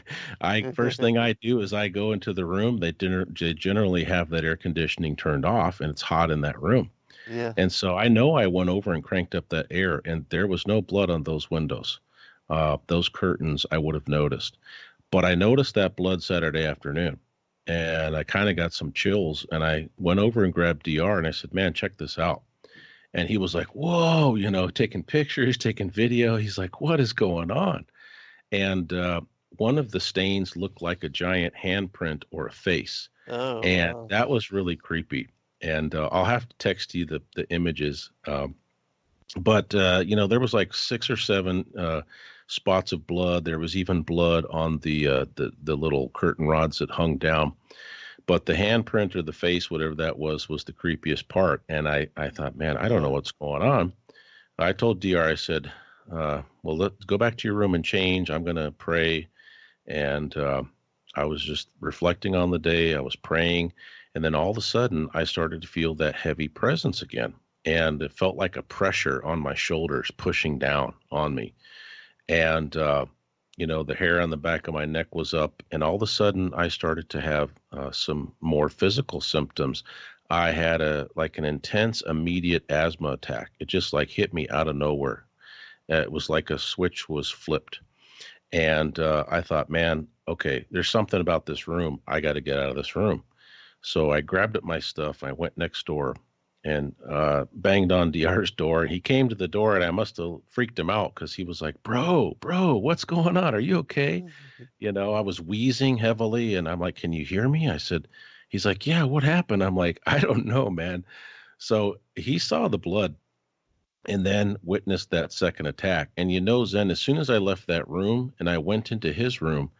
First thing I do is I go into the room. They generally have that air conditioning turned off, and it's hot in that room. Yeah. And so I know I went over and cranked up that air, and there was no blood on those windows. Those curtains I would have noticed. But I noticed that blood Saturday afternoon, and I kind of got some chills. And I went over and grabbed DR, and I said, man, check this out. And he was like, whoa, taking pictures, taking video. He's like, what is going on? And one of the stains looked like a giant handprint or a face. Oh, and wow. That was really creepy. And I'll have to text you the images. But there was like 6 or 7 spots of blood. There was even blood on the little curtain rods that hung down. But the handprint or the face, whatever that was the creepiest part. And I thought, man, I don't know what's going on. I told DR, I said, well, let's go back to your room and change. I'm going to pray. And I was just reflecting on the day. I was praying. And then all of a sudden, I started to feel that heavy presence again. And it felt like a pressure on my shoulders pushing down on me. And the hair on the back of my neck was up, and all of a sudden I started to have some more physical symptoms. I had an intense, immediate asthma attack. It just hit me out of nowhere. It was like a switch was flipped. And I thought, man, okay, there's something about this room. I got to get out of this room. So I grabbed up my stuff. I went next door and banged on DR's door. He came to the door, and I must have freaked him out because he was like, bro, what's going on? Are you okay? I was wheezing heavily, and I'm like, can you hear me? He's like, yeah, what happened? I'm like, I don't know, man. So he saw the blood and then witnessed that second attack. And Zen, as soon as I left that room and I went into his room,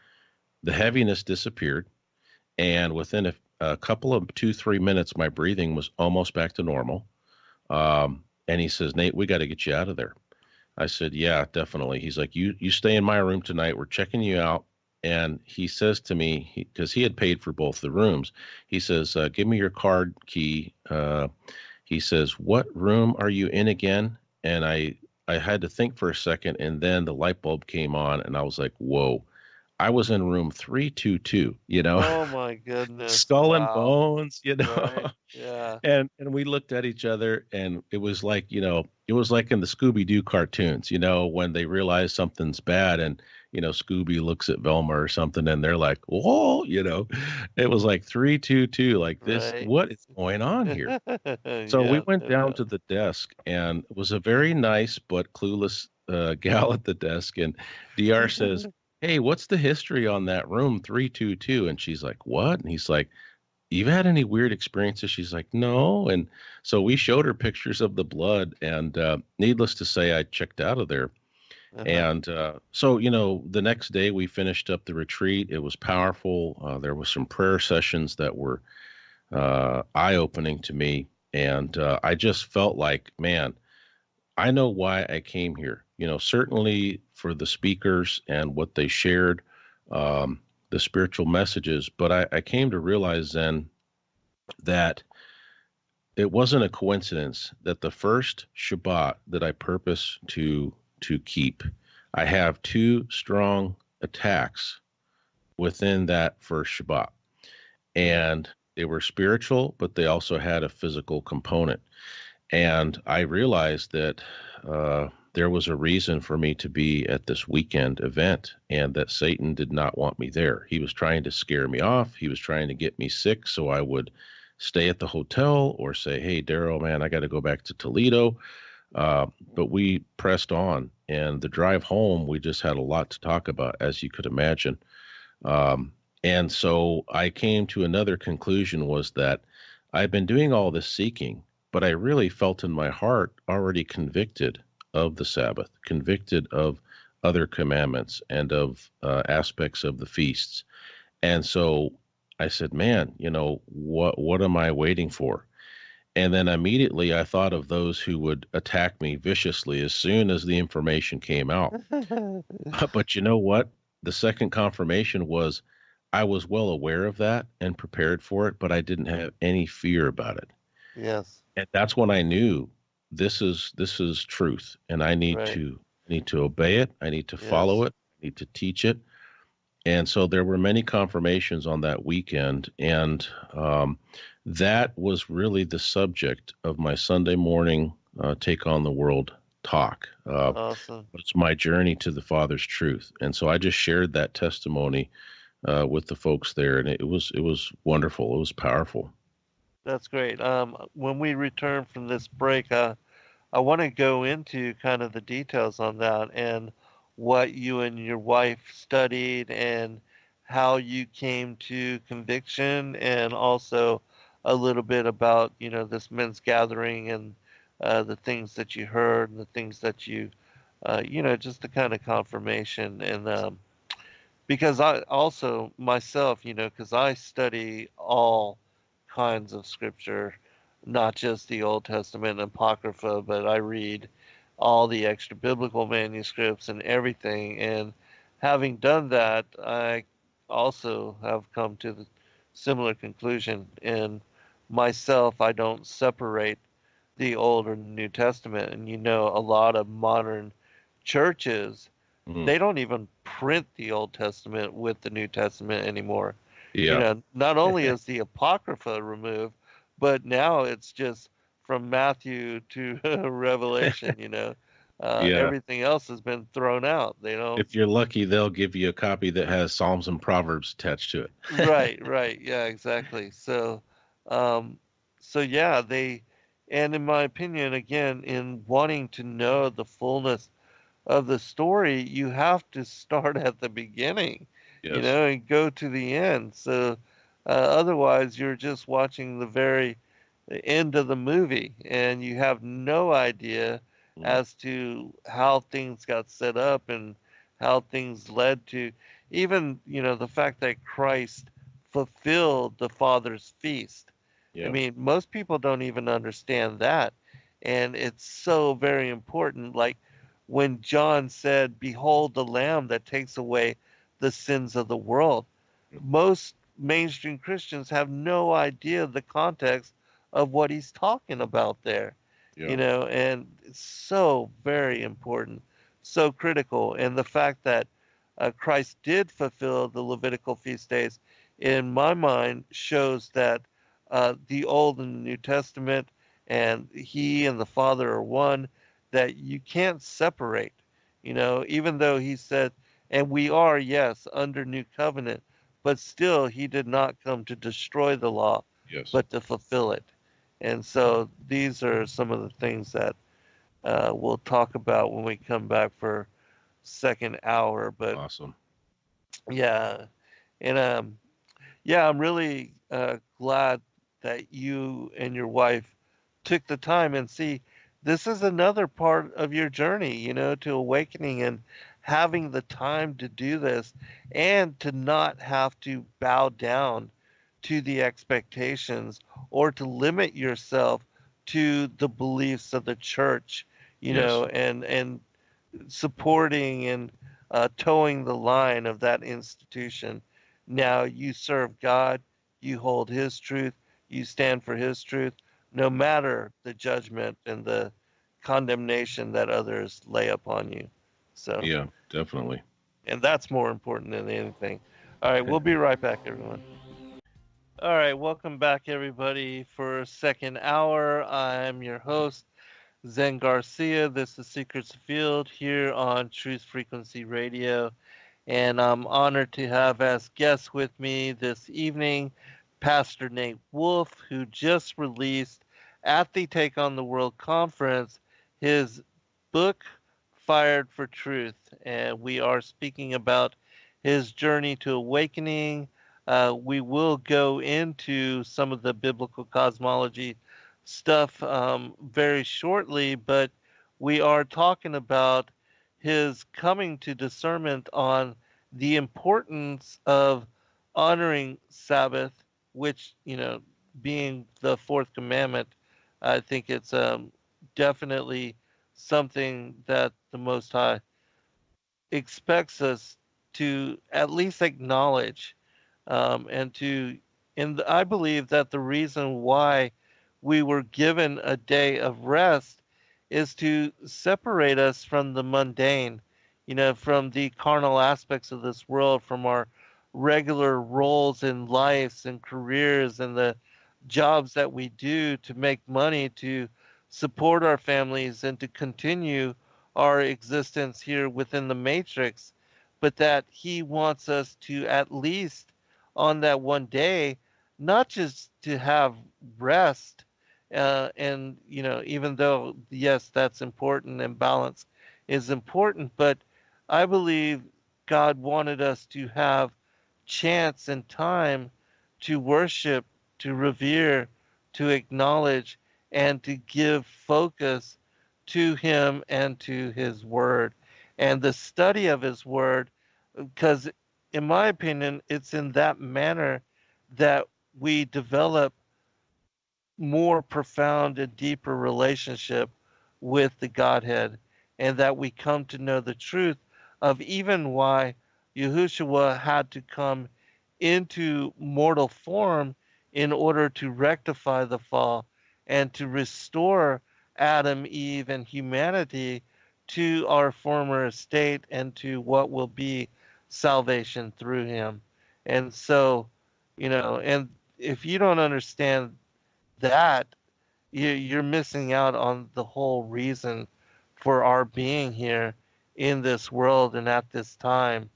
the heaviness disappeared. And within a couple of 2-3 minutes, my breathing was almost back to normal. And he says, Nate, we got to get you out of there. I said, yeah, definitely. He's like, you stay in my room tonight. We're checking you out. and he says to me, because he had paid for both the rooms, he says, give me your card key. He says, what room are you in again? And I had to think for a second, and then the light bulb came on, and I was like, whoa. I was in room 322, Oh my goodness. skull and Wow. bones, Right. Yeah. and we looked at each other, and it was like, it was like in the Scooby-Doo cartoons, when they realize something's bad, and Scooby looks at Velma or something, and they're like, whoa, it was like 322, like this, Right. what is going on here? So we Yeah, went no down doubt. to the desk, and it was a very nice but clueless gal at the desk, and DR says, hey, what's the history on that room 322? And she's like, what? And he's like, you've had any weird experiences? She's like, no. And so we showed her pictures of the blood, and needless to say, I checked out of there. Uh-huh. And so, the next day we finished up the retreat. It was powerful. There was some prayer sessions that were eye-opening to me. And I just felt like, man, I know why I came here. Certainly for the speakers and what they shared, the spiritual messages. But I came to realize then that it wasn't a coincidence that the first Shabbat that I purpose to keep, I have two strong attacks within that first Shabbat, and they were spiritual, but they also had a physical component. And I realized that there was a reason for me to be at this weekend event, and that Satan did not want me there. He was trying to scare me off. He was trying to get me sick so I would stay at the hotel or say, hey, Daryl, man, I got to go back to Toledo. But we pressed on, and the drive home, we just had a lot to talk about, as you could imagine. And so I came to another conclusion, was that I've been doing all this seeking, but I really felt in my heart already convicted of the Sabbath, convicted of other commandments and of aspects of the feasts. And so I said, man, what am I waiting for? And then immediately I thought of those who would attack me viciously as soon as the information came out. But you know what? The second confirmation was I was well aware of that and prepared for it, but I didn't have any fear about it. Yes. And that's when I knew this is truth, and I Right. need to obey it. I need to follow Yes. it. I need to teach it. And so there were many confirmations on that weekend, and that was really the subject of my Sunday morning Take on the World talk. Awesome. It's my journey to the Father's truth, and so I just shared that testimony with the folks there, and it was wonderful. It was powerful. That's great. When we return from this break, I want to go into kind of the details on that and what you and your wife studied and how you came to conviction, and also a little bit about, this men's gathering and the things that you heard and the things that just the kind of confirmation. And because I also myself, because I study all kinds of scripture, not just the Old Testament and Apocrypha, but I read all the extra biblical manuscripts and everything. And having done that, I also have come to the similar conclusion. And myself, I don't separate the Old or New Testament. And a lot of modern churches, Mm. they don't even print the Old Testament with the New Testament anymore. Yeah, Not only is the Apocrypha removed, but now it's just from Matthew to Revelation, yeah. everything else has been thrown out. They don't. If you're lucky, they'll give you a copy that has Psalms and Proverbs attached to it. Right, right. Yeah, exactly. Um, so yeah, and in my opinion, again, in wanting to know the fullness of the story, you have to start at the beginning, Yes. and go to the end. So otherwise, you're just watching the very end of the movie, and you have no idea Mm. as to how things got set up and how things led to even, the fact that Christ fulfilled the Father's feast. I Yeah. mean, most people don't even understand that. And it's so very important. Like when John said, behold the lamb that takes away the sins of the world. Most mainstream Christians have no idea the context of what he's talking about there, Yeah. and it's so very important, so critical. And the fact that Christ did fulfill the Levitical feast days, in my mind, shows that the Old and the New Testament and he and the Father are one, that you can't separate, even though he said, and we are, yes, under new covenant, but still he did not come to destroy the law, Yes. but to fulfill it. And so these are some of the things that we'll talk about when we come back for second hour. But Awesome. yeah, and yeah, I'm really glad that you and your wife took the time and see this is another part of your journey, to awakening and having the time to do this and to not have to bow down to the expectations or to limit yourself to the beliefs of the church, Yes. and supporting and towing the line of that institution. Now you serve God, you hold His truth, you stand for His truth, no matter the judgment and the condemnation that others lay upon you. So, Yeah, definitely. and that's more important than anything. All right, we'll be right back, everyone. All right, welcome back, everybody, for second hour. I'm your host, Zen Garcia. This is Secrets Field here on Truth Frequency Radio. And I'm honored to have as guest with me this evening Pastor Nate Wolf, who just released at the Take on the World conference his book, Fired for Truth. And we are speaking about his journey to awakening. We will go into some of the biblical cosmology stuff very shortly, but we are talking about his coming to discernment on the importance of honoring Sabbath, which, being the fourth commandment, I think it's definitely something that the Most High expects us to at least acknowledge, and I believe that the reason why we were given a day of rest is to separate us from the mundane, from the carnal aspects of this world, from our regular roles in lives and careers and the jobs that we do to make money to support our families and to continue our existence here within the matrix, but that he wants us to at least on that one day, not just to have rest, and even though yes, that's important and balance is important, but I believe God wanted us to have chance and time to worship, to revere, to acknowledge, and to give focus to Him and to His Word and the study of His Word, because, in my opinion, it's in that manner that we develop more profound and deeper relationship with the Godhead, and that we come to know the truth of even why Yahushua had to come into mortal form in order to rectify the fall and to restore Adam, Eve, and humanity to our former estate and to what will be salvation through him. And so, and if you don't understand that, you're missing out on the whole reason for our being here in this world and at this time.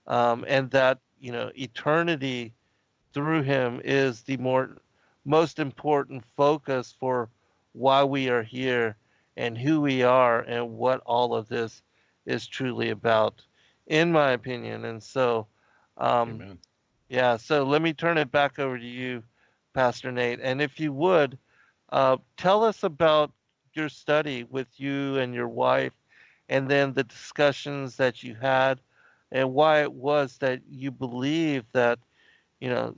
And that, eternity through him is the most important focus for why we are here and who we are and what all of this is truly about, in my opinion. And so, um, Amen. yeah, so let me turn it back over to you, Pastor Nate. And if you would, tell us about your study with you and your wife, and then the discussions that you had, and why it was that you believe that,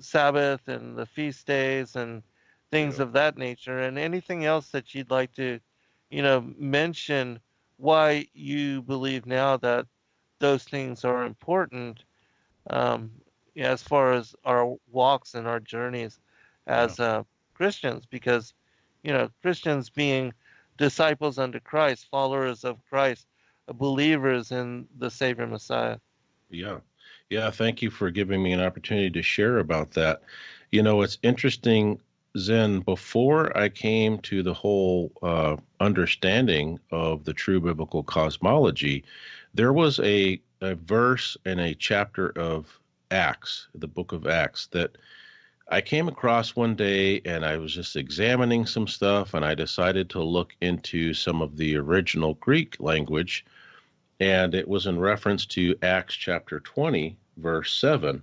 Sabbath and the feast days and things Yeah. of that nature, and anything else that you'd like to, mention why you believe now that those things are important, um, yeah, as far as our walks and our journeys Yeah. as Christians, because Christians being disciples unto Christ, followers of Christ, believers in the Savior Messiah. Yeah. Yeah. Thank you for giving me an opportunity to share about that. It's interesting, Zen, before I came to the whole understanding of the true biblical cosmology, there was a verse in a chapter of Acts, the book of Acts, that I came across one day and I was just examining some stuff and I decided to look into some of the original Greek language, and it was in reference to Acts chapter 20, verse 7,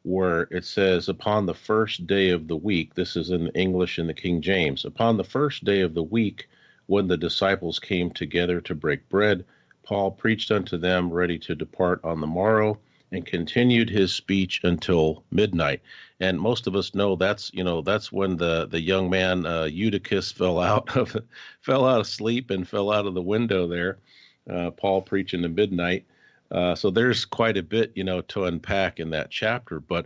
where it says, upon the first day of the week, this is in English in the King James, upon the first day of the week, when the disciples came together to break bread, Paul preached unto them, ready to depart on the morrow, and continued his speech until midnight. And most of us know that's when the young man Eutychus fell out of sleep and fell out of the window there. Paul preaching to midnight. So there's quite a bit, to unpack in that chapter. But,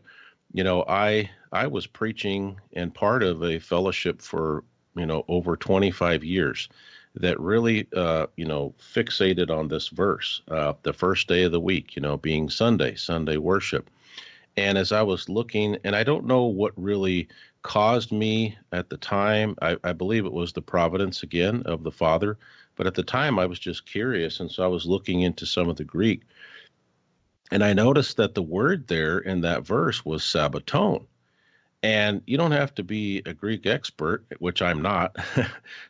I was preaching and part of a fellowship for, over 25 years that really, fixated on this verse, the first day of the week, being Sunday worship. And as I was looking, and I don't know what really caused me at the time, I believe it was the providence again of the Father. But at the time, I was just curious. And so I was looking into some of the Greek. And I noticed that the word there in that verse was Sabbaton. And you don't have to be a Greek expert, which I'm not,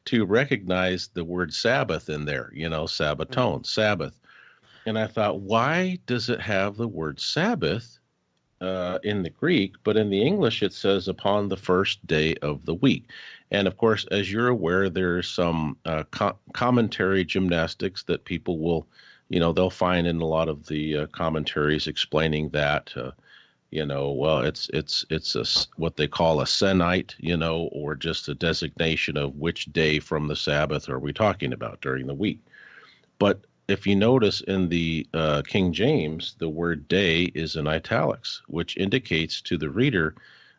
to recognize the word Sabbath in there, Mhm. Sabbaton, Sabbath. And I thought, why does it have the word Sabbath in the Greek, but in the English it says upon the first day of the week? And of course, as you're aware, there's some commentary gymnastics that people will, they'll find in a lot of the commentaries explaining that. Well, it's what they call a Senite, or just a designation of which day from the Sabbath are we talking about during the week. But if you notice in the King James, the word day is in italics, which indicates to the reader,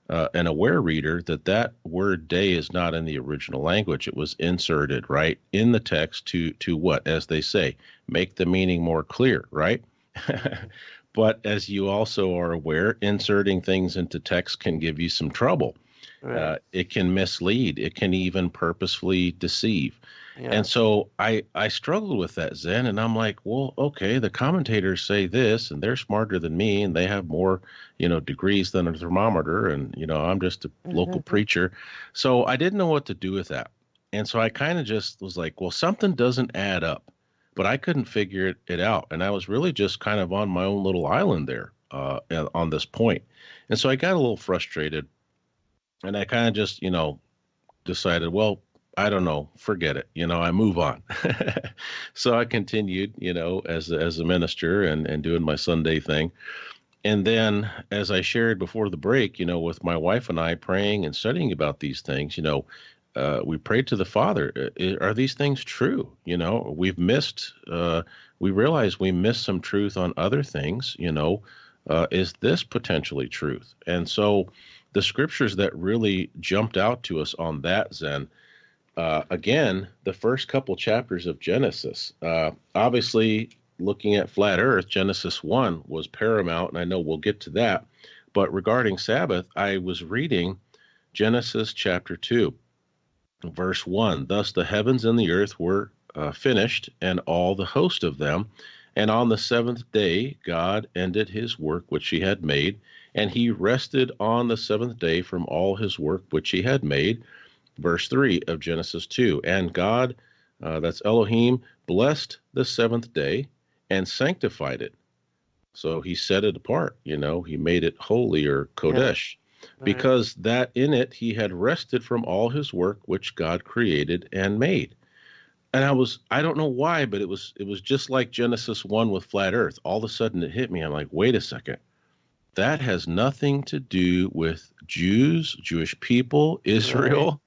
an aware reader, that word day is not in the original language. It was inserted right in the text to what, as they say, make the meaning more clear, right? Mhm. But as you also are aware, inserting things into text can give you some trouble. Right. It can mislead. It can even purposefully deceive. And Yes. so I struggled with that, Zen, and I'm like, well, okay, the commentators say this, and they're smarter than me, and they have more, degrees than a thermometer, and I'm just a local preacher. So I didn't know what to do with that. And so I kind of just was like, well, something doesn't add up, but I couldn't figure it out. And I was really just kind of on my own little island there on this point. And so I got a little frustrated, and I kind of just, decided, well, I don't know, forget it. I move on. So I continued, as a minister and doing my Sunday thing. And then, as I shared before the break, with my wife and I praying and studying about these things, we prayed to the Father. Are these things true? We realize we missed some truth on other things. Is this potentially truth? And so, the scriptures that really jumped out to us on that, Zen, again, the first couple chapters of Genesis, obviously looking at flat earth, Genesis 1 was paramount, and I know we'll get to that. But regarding Sabbath, I was reading Genesis chapter 2, verse 1. Thus the heavens and the earth were finished, and all the host of them. And on the seventh day, God ended his work which he had made, and he rested on the seventh day from all his work which he had made. Verse 3 of Genesis 2. And God, that's Elohim, blessed the seventh day and sanctified it. So he set it apart, he made it holy, or Yeah. Kodesh, Right. because that in it he had rested from all his work which God created and made. And I don't know why, but it was just like Genesis 1 with flat earth. All of a sudden it hit me. I'm like, wait a second. That has nothing to do with Jews, Jewish people, Right. Israel.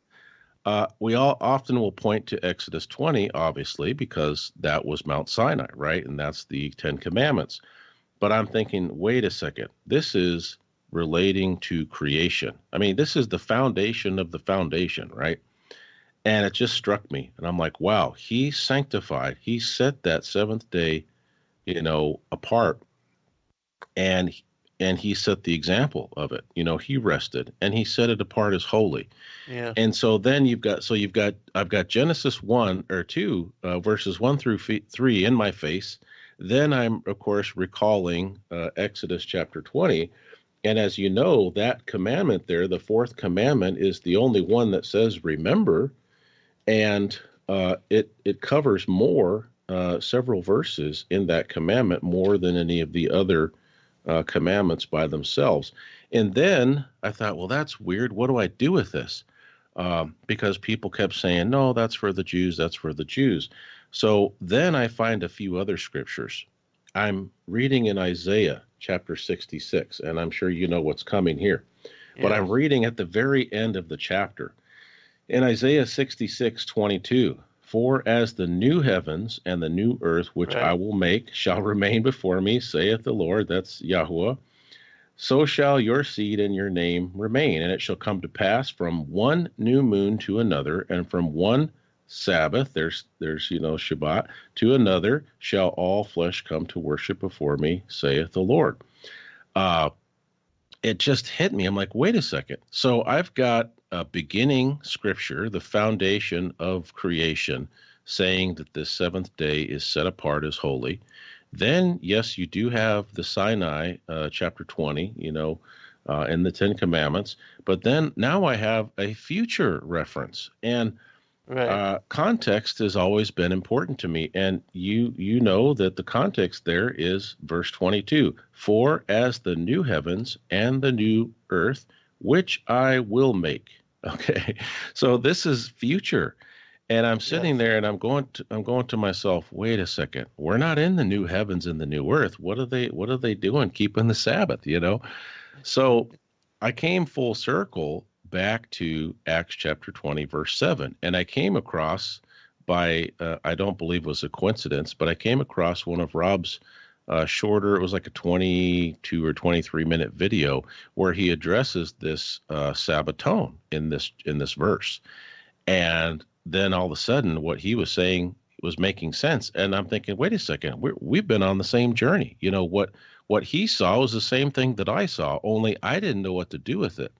We all often will point to Exodus 20, obviously, because that was Mount Sinai, right? And that's the Ten Commandments. But I'm thinking, wait a second, this is relating to creation. I mean, this is the foundation of the foundation, right? And it just struck me. And I'm like, wow, he sanctified, he set that seventh day, apart. And he set the example of it. He rested and he set it apart as holy. Yeah. And so then I've got Genesis 1 or 2, verses 1 through 3 in my face. Then I'm, of course, recalling Exodus chapter 20. And as you know, that commandment there, the fourth commandment, is the only one that says remember. And it covers more, several verses in that commandment, more than any of the other commandments by themselves. And then I thought, well, that's weird. What do I do with this? Because people kept saying, no, that's for the Jews. That's for the Jews. So then I find a few other scriptures. I'm reading in Isaiah chapter 66, and I'm sure you know what's coming here. Yeah. But I'm reading at the very end of the chapter. In Isaiah 66:22, for as the new heavens and the new earth, which I will make, shall remain before me, saith the Lord, that's Yahuwah, so shall your seed and your name remain. And it shall come to pass from one new moon to another, and from one Sabbath, there's Shabbat, to another, shall all flesh come to worship before me, saith the Lord. It just hit me. I'm like, wait a second. So I've got a beginning scripture, the foundation of creation, saying that this seventh day is set apart as holy. Then, yes, you do have the Sinai, chapter 20, and the Ten Commandments. But then now I have a future reference. And context has always been important to me. And you know that the context there is verse 22. For as the new heavens and the new earth, which I will make. Okay. So this is future. And I'm sitting there and I'm going to myself, wait a second. We're not in the new heavens and the new earth. What are they doing keeping the Sabbath, So I came full circle back to Acts chapter 20, verse 7. And I came across by, I don't believe it was a coincidence, but I came across one of Rob's shorter, it was like a 22 or 23 minute video where he addresses this Sabbaton in this verse. And then all of a sudden what he was saying was making sense. And I'm thinking, wait a second, we've been on the same journey. What he saw was the same thing that I saw, only I didn't know what to do with it.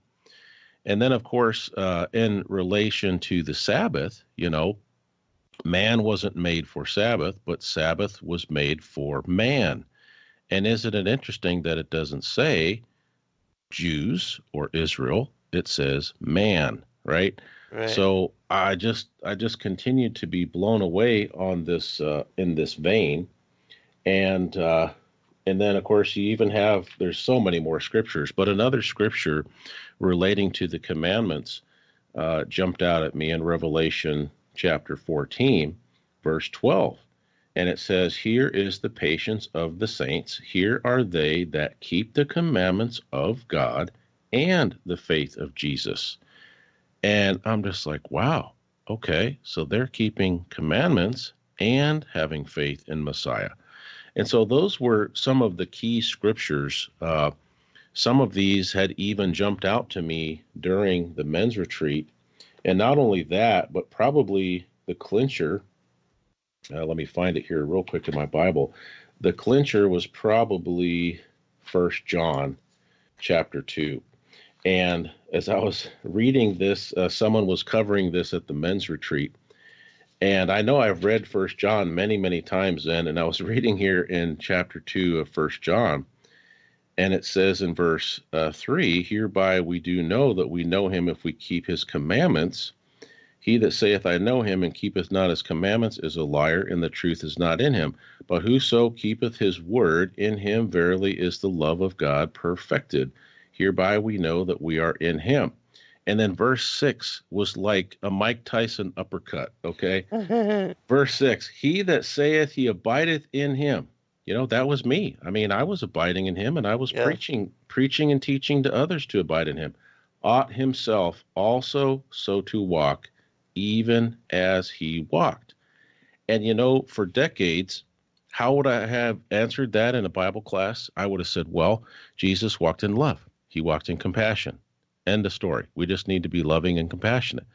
And then, of course, in relation to the Sabbath, man wasn't made for Sabbath, but Sabbath was made for man. And isn't it interesting that it doesn't say Jews or Israel? It says man, right? So I just continued to be blown away on this in this vein. And then, of course, you even have, there's so many more scriptures, but another scripture relating to the commandments jumped out at me in Revelation chapter 14, verse 12. And it says, here is the patience of the saints. Here are they that keep the commandments of God and the faith of Jesus. And I'm just like, wow, okay, so they're keeping commandments and having faith in Messiah. And so those were some of the key scriptures. Some of these had even jumped out to me during the men's retreat. And not only that, but probably the clincher. Let me find it here real quick in my Bible. The clincher was probably 1 John chapter 2. And as I was reading this, someone was covering this at the men's retreat. And I know I've read 1 John many, many times then, and I was reading here in chapter 2 of 1 John, and it says in verse 3, hereby we do know that we know him if we keep his commandments. He that saith, I know him, and keepeth not his commandments is a liar, and the truth is not in him. But whoso keepeth his word, in him verily is the love of God perfected. Hereby we know that we are in him. And then verse 6 was like a Mike Tyson uppercut, okay? Verse 6, he that saith he abideth in him. That was me. I mean, I was abiding in him, and I was preaching and teaching to others to abide in him. Ought himself also so to walk, even as he walked. And, for decades, How would I have answered that in a Bible class? I would have said, well, Jesus walked in love. He walked in compassion. End of story. We just need to be loving and compassionate.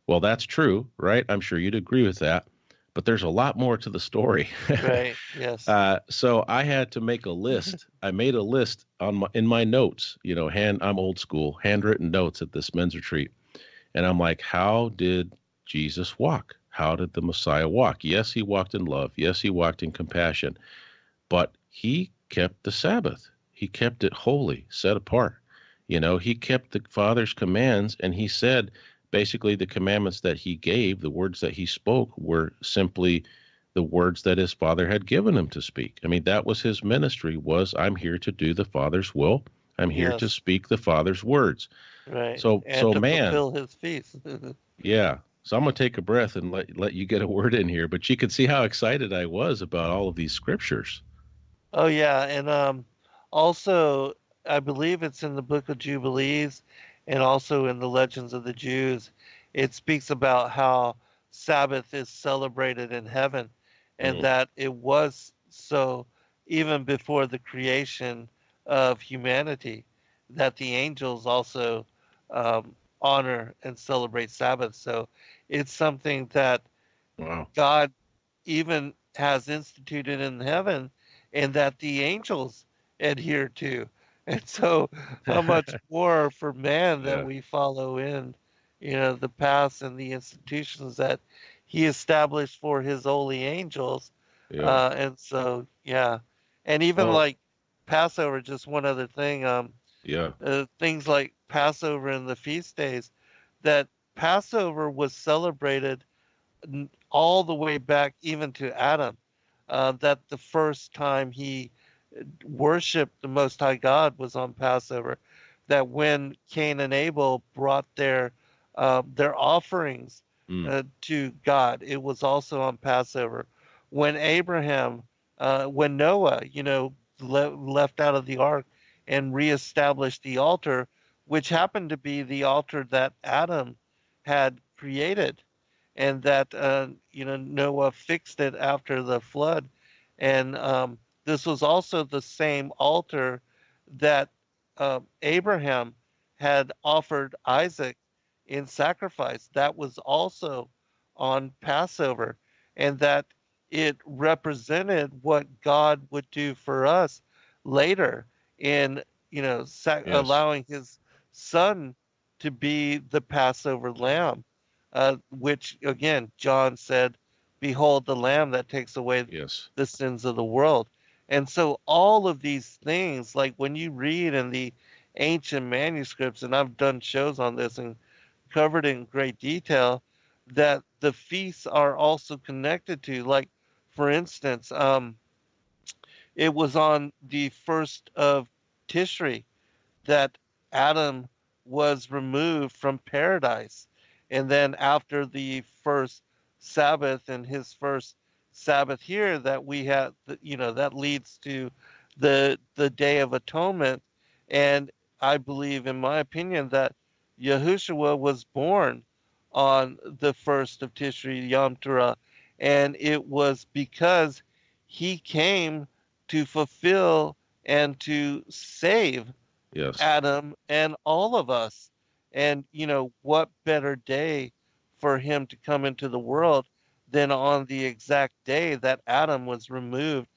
Well, that's true, right? I'm sure you'd agree with that. But there's a lot more to the story. Right. Yes. So I had to make a list. I made a list in my notes, I'm old school, handwritten notes at this men's retreat. And I'm like, how did Jesus walk? How did the Messiah walk? Yes, he walked in love. Yes, he walked in compassion, but he kept the Sabbath. He kept it holy, set apart. He kept the Father's commands, and he said, basically, the commandments that he gave, the words that he spoke, were simply the words that his Father had given him to speak. I mean, that was his ministry, was I'm here to do the Father's will. I'm here to Yes. speak the Father's words. Right. So And to man, fulfill his feast. yeah. So I'm going to take a breath and let you get a word in here, but you can see how excited I was about all of these scriptures. Oh yeah, and also I believe it's in the Book of Jubilees and also in the Legends of the Jews. It speaks about how Sabbath is celebrated in heaven, and Mm, that it was so even before the creation of humanity, that the angels also honor and celebrate Sabbath. So it's something that wow. God even has instituted in heaven and that the angels adhere to. And so, how much more for man that Yeah. we follow in, the paths and the institutions that he established for his holy angels. Yeah. And so, yeah. And even Well, like Passover, just one other thing, yeah. things like Passover and the feast days, that Passover was celebrated all the way back even to Adam, that the first time he worshiped the Most High God was on Passover. That when Cain and Abel brought their offerings Mm, to God, it was also on Passover. When when Noah, left out of the ark and reestablished the altar, which happened to be the altar that Adam had created, and that Noah fixed it after the flood, and this was also the same altar that Abraham had offered Isaac in sacrifice. That was also on Passover, and that it represented what God would do for us later in yes. allowing His Son to be the Passover lamb, which again John said, "Behold the Lamb that takes away Yes. the sins of the world." And so all of these things, like when you read in the ancient manuscripts, and I've done shows on this and covered in great detail, that the feasts are also connected to, like for instance, it was on the first of Tishri that Adam was removed from paradise. And then after the first Sabbath and his first Sabbath here that we had, that leads to the Day of Atonement. And I believe, in my opinion, that Yahushua was born on the first of Tishri, Yom Teruah, and it was because he came to fulfill and to save Yes. Adam and all of us. And, what better day for him to come into the world than on the exact day that Adam was removed,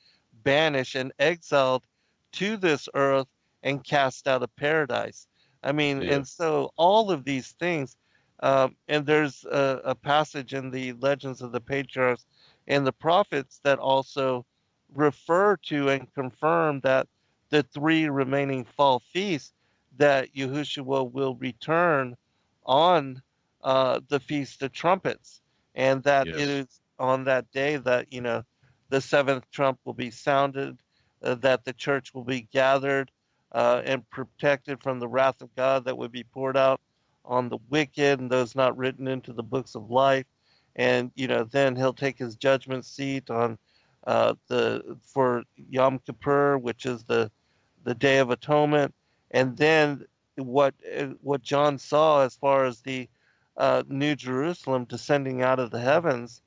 banished, and exiled to this earth and cast out of paradise. I mean, Yeah. and so all of these things, and there's a passage in the Legends of the Patriarchs and the Prophets that also refer to and confirm that the three remaining fall feasts, that Yahushua will return on the Feast of Trumpets, and that it Yes. is on that day that the seventh trump will be sounded, that the church will be gathered and protected from the wrath of God that would be poured out on the wicked and those not written into the books of life. And then he'll take his judgment seat on the for Yom Kippur, which is the Day of Atonement, and then what John saw as far as the New Jerusalem descending out of the heavens,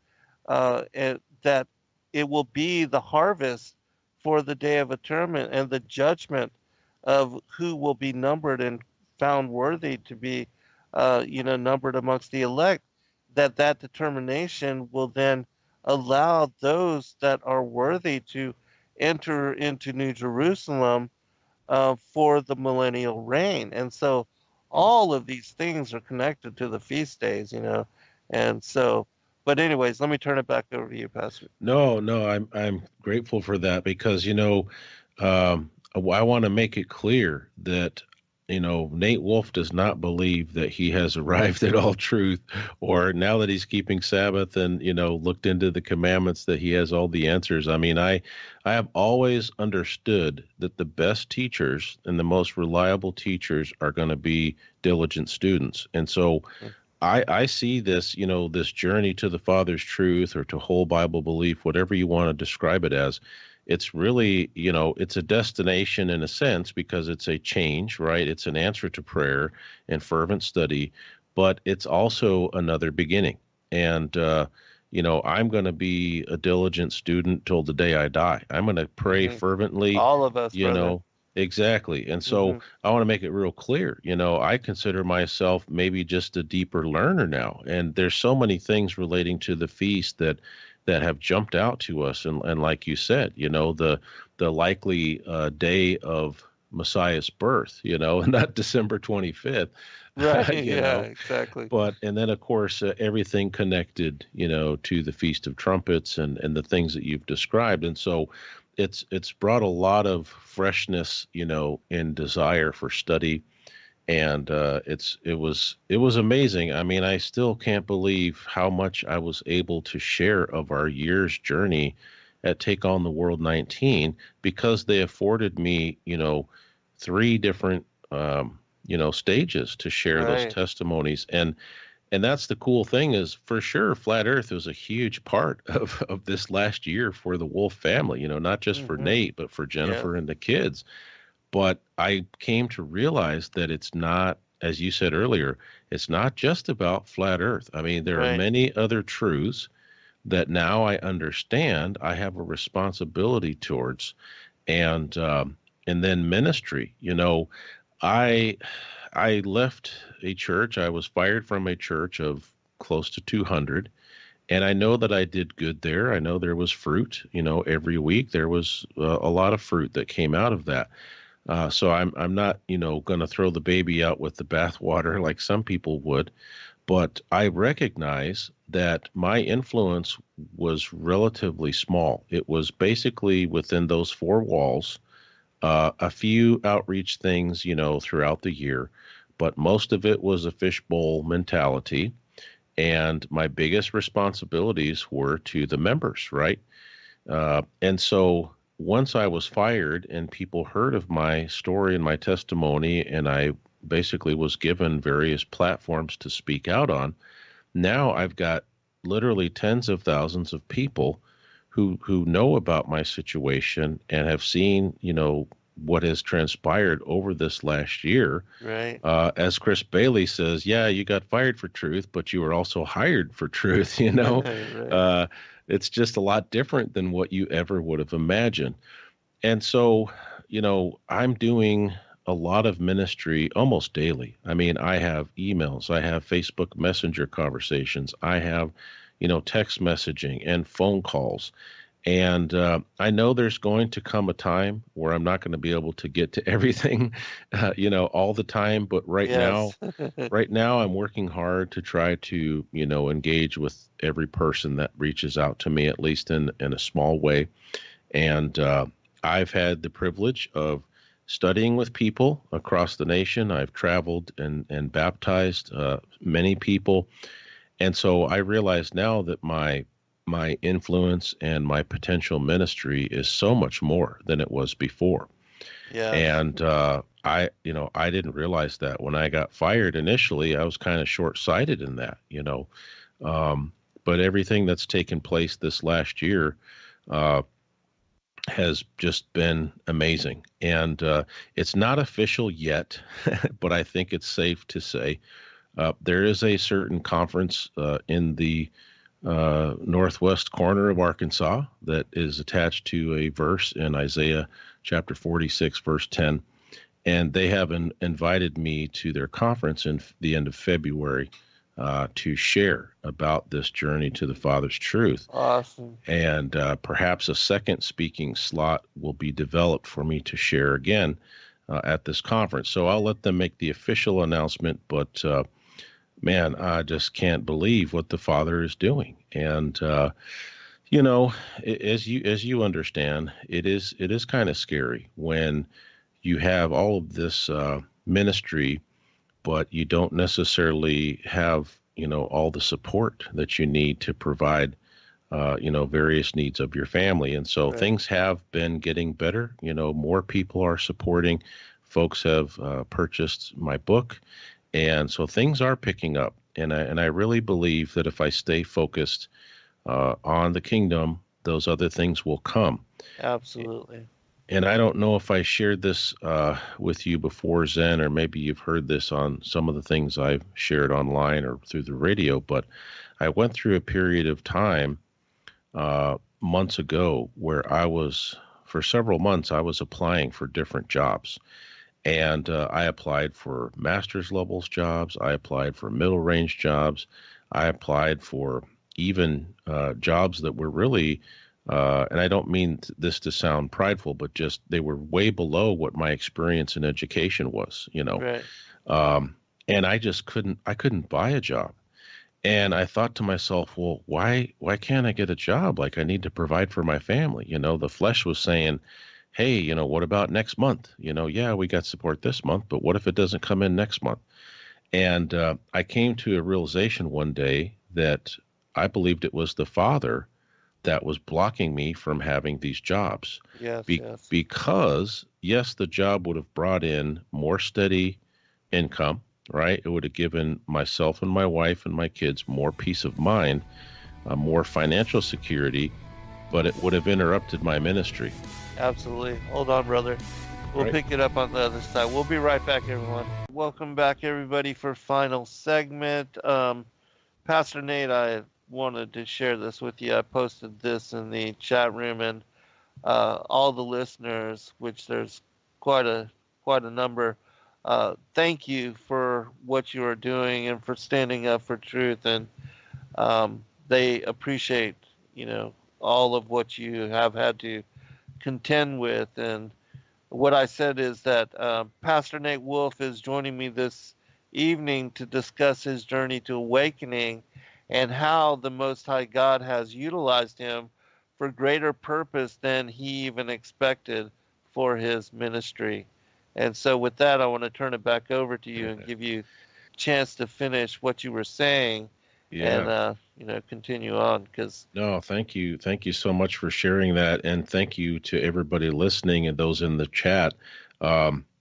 that it will be the harvest for the day of atonement and the judgment of who will be numbered and found worthy to be, numbered amongst the elect. That determination will then allow those that are worthy to enter into New Jerusalem for the millennial reign. And so all of these things are connected to the feast days, And so, but anyways, let me turn it back over to you, Pastor. No, no, I'm grateful for that because I want to make it clear that Nate Wolf does not believe that he has arrived at all truth, or now that he's keeping Sabbath and looked into the commandments that he has all the answers. I mean, I have always understood that the best teachers and the most reliable teachers are going to be diligent students, and so. I see this, this journey to the Father's truth or to whole Bible belief, whatever you want to describe it as. It's really, it's a destination in a sense because it's a change, right? It's an answer to prayer and fervent study, but it's also another beginning. And, I'm going to be a diligent student till the day I die. I'm going to pray fervently. All of us, brother. Exactly. And so I want to make it real clear, I consider myself maybe just a deeper learner now. And there's so many things relating to the feast that have jumped out to us. And like you said, the likely day of Messiah's birth, not December 25th. Right. Yeah, exactly. And then, of course, everything connected, to the Feast of Trumpets and the things that you've described. And so it's brought a lot of freshness, and desire for study. And it was amazing. I mean, I still can't believe how much I was able to share of our year's journey at Take on the World 19 because they afforded me, 3 different, stages to share those testimonies. And that's the cool thing is for sure, Flat Earth was a huge part of this last year for the Wolf family, not just for Nate, but for Jennifer and the kids. But I came to realize that it's not, as you said earlier, it's not just about Flat Earth. I mean, there are many other truths that now I understand I have a responsibility towards. And then ministry, I left a church. I was fired from a church of close to 200. And I know that I did good there. I know there was fruit, every week there was a lot of fruit that came out of that. So I'm not, going to throw the baby out with the bathwater like some people would, but I recognize that my influence was relatively small. It was basically within those 4 walls, a few outreach things, throughout the year, but most of it was a fishbowl mentality. And my biggest responsibilities were to the members, right? And so once I was fired and people heard of my story and my testimony, and I basically was given various platforms to speak out on, now I've got literally tens of thousands of people who know about my situation and have seen, what has transpired over this last year. Right. As Chris Bailey says, yeah, you got fired for truth, but you were also hired for truth, Right. It's just a lot different than what you ever would have imagined. And so, I'm doing a lot of ministry almost daily. I mean, I have emails, I have Facebook Messenger conversations, I have, text messaging and phone calls. And I know there's going to come a time where I'm not going to be able to get to everything, all the time. But right now I'm working hard to try to, engage with every person that reaches out to me, at least in a small way. And I've had the privilege of studying with people across the nation. I've traveled and baptized many people. And so I realize now that my influence and my potential ministry is so much more than it was before. Yeah. And I didn't realize that when I got fired initially. I was kind of short-sighted in that, but everything that's taken place this last year has just been amazing. And it's not official yet, but I think it's safe to say there is a certain conference in the northwest corner of Arkansas that is attached to a verse in Isaiah chapter 46, verse 10. And they have invited me to their conference in the end of February to share about this journey to the Father's truth. Awesome. And perhaps a second speaking slot will be developed for me to share again at this conference. So I'll let them make the official announcement, but man, I just can't believe what the Father is doing. And you know, as you understand, it is kind of scary when you have all of this ministry, but you don't necessarily have, you know, all the support that you need to provide, you know, various needs of your family. And so things have been getting better. You know, more people are supporting. Folks have purchased my book. And so things are picking up. And I really believe that if I stay focused on the kingdom, those other things will come. Absolutely. And I don't know if I shared this with you before, Zen, or maybe you've heard this on some of the things I've shared online or through the radio, but I went through a period of time months ago where for several months, I was applying for different jobs. And I applied for master's levels jobs. I applied for middle range jobs. I applied for even jobs that were really, and I don't mean this to sound prideful, but just they were way below what my experience in education was, you know. Right. And I just couldn't buy a job. And I thought to myself, well, why can't I get a job? Like, I need to provide for my family. You know, the flesh was saying, hey, you know, what about next month? You know, yeah, we got support this month, but what if it doesn't come in next month? And I came to a realization one day that I believed it was the Father that was blocking me from having these jobs. Yes, Because, yes, the job would have brought in more steady income, right? It would have given myself and my wife and my kids more peace of mind, more financial security, but it would have interrupted my ministry. Absolutely. Hold on, brother. We'll pick it up on the other side. We'll be right back, everyone. Welcome back, everybody, for final segment. Pastor Nate, I wanted to share this with you. I posted this in the chat room, and all the listeners, which there's quite a number, thank you for what you are doing and for standing up for truth. And they appreciate, you know, all of what you have had to contend with. And what I said is that Pastor Nate Wolf is joining me this evening to discuss his journey to awakening and how the Most High God has utilized him for greater purpose than he even expected for his ministry. And so with that, I want to turn it back over to you and give you a chance to finish what you were saying. Yeah. And, you know, continue on, because... No, thank you. Thank you so much for sharing that. And thank you to everybody listening and those in the chat.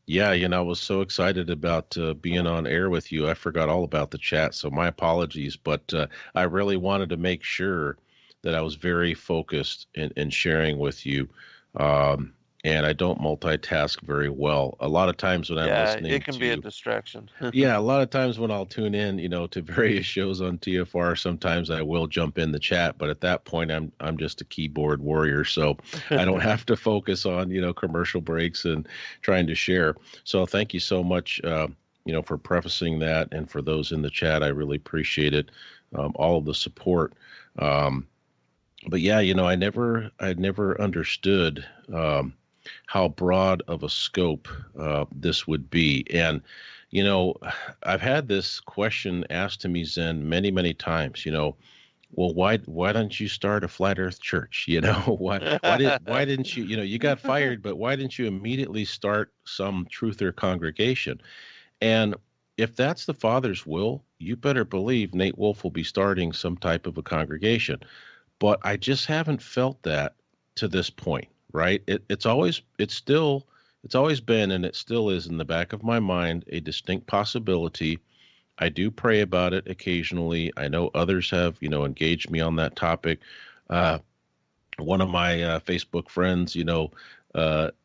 Yeah, you know, I was so excited about being on air with you. I forgot all about the chat, so my apologies. But I really wanted to make sure that I was very focused in sharing with you. And I don't multitask very well. A lot of times when I'm listening it can be a distraction. Yeah, a lot of times when I'll tune in, you know, to various shows on TFR, sometimes I will jump in the chat, but at that point I'm just a keyboard warrior, so I don't have to focus on, you know, commercial breaks and trying to share. So thank you so much, you know, for prefacing that, and for those in the chat, I really appreciate it, all of the support. But yeah, you know, I never understood how broad of a scope this would be. And, you know, I've had this question asked to me, Zen, many, many times, you know, well, why don't you start a flat earth church? You know, why didn't you, you know, you got fired, but why didn't you immediately start some truther congregation? And if that's the Father's will, you better believe Nate Wolf will be starting some type of a congregation. But I just haven't felt that to this point. Right. It's always been, and it still is in the back of my mind, a distinct possibility. I do pray about it occasionally. I know others have, you know, engaged me on that topic. One of my Facebook friends, you know,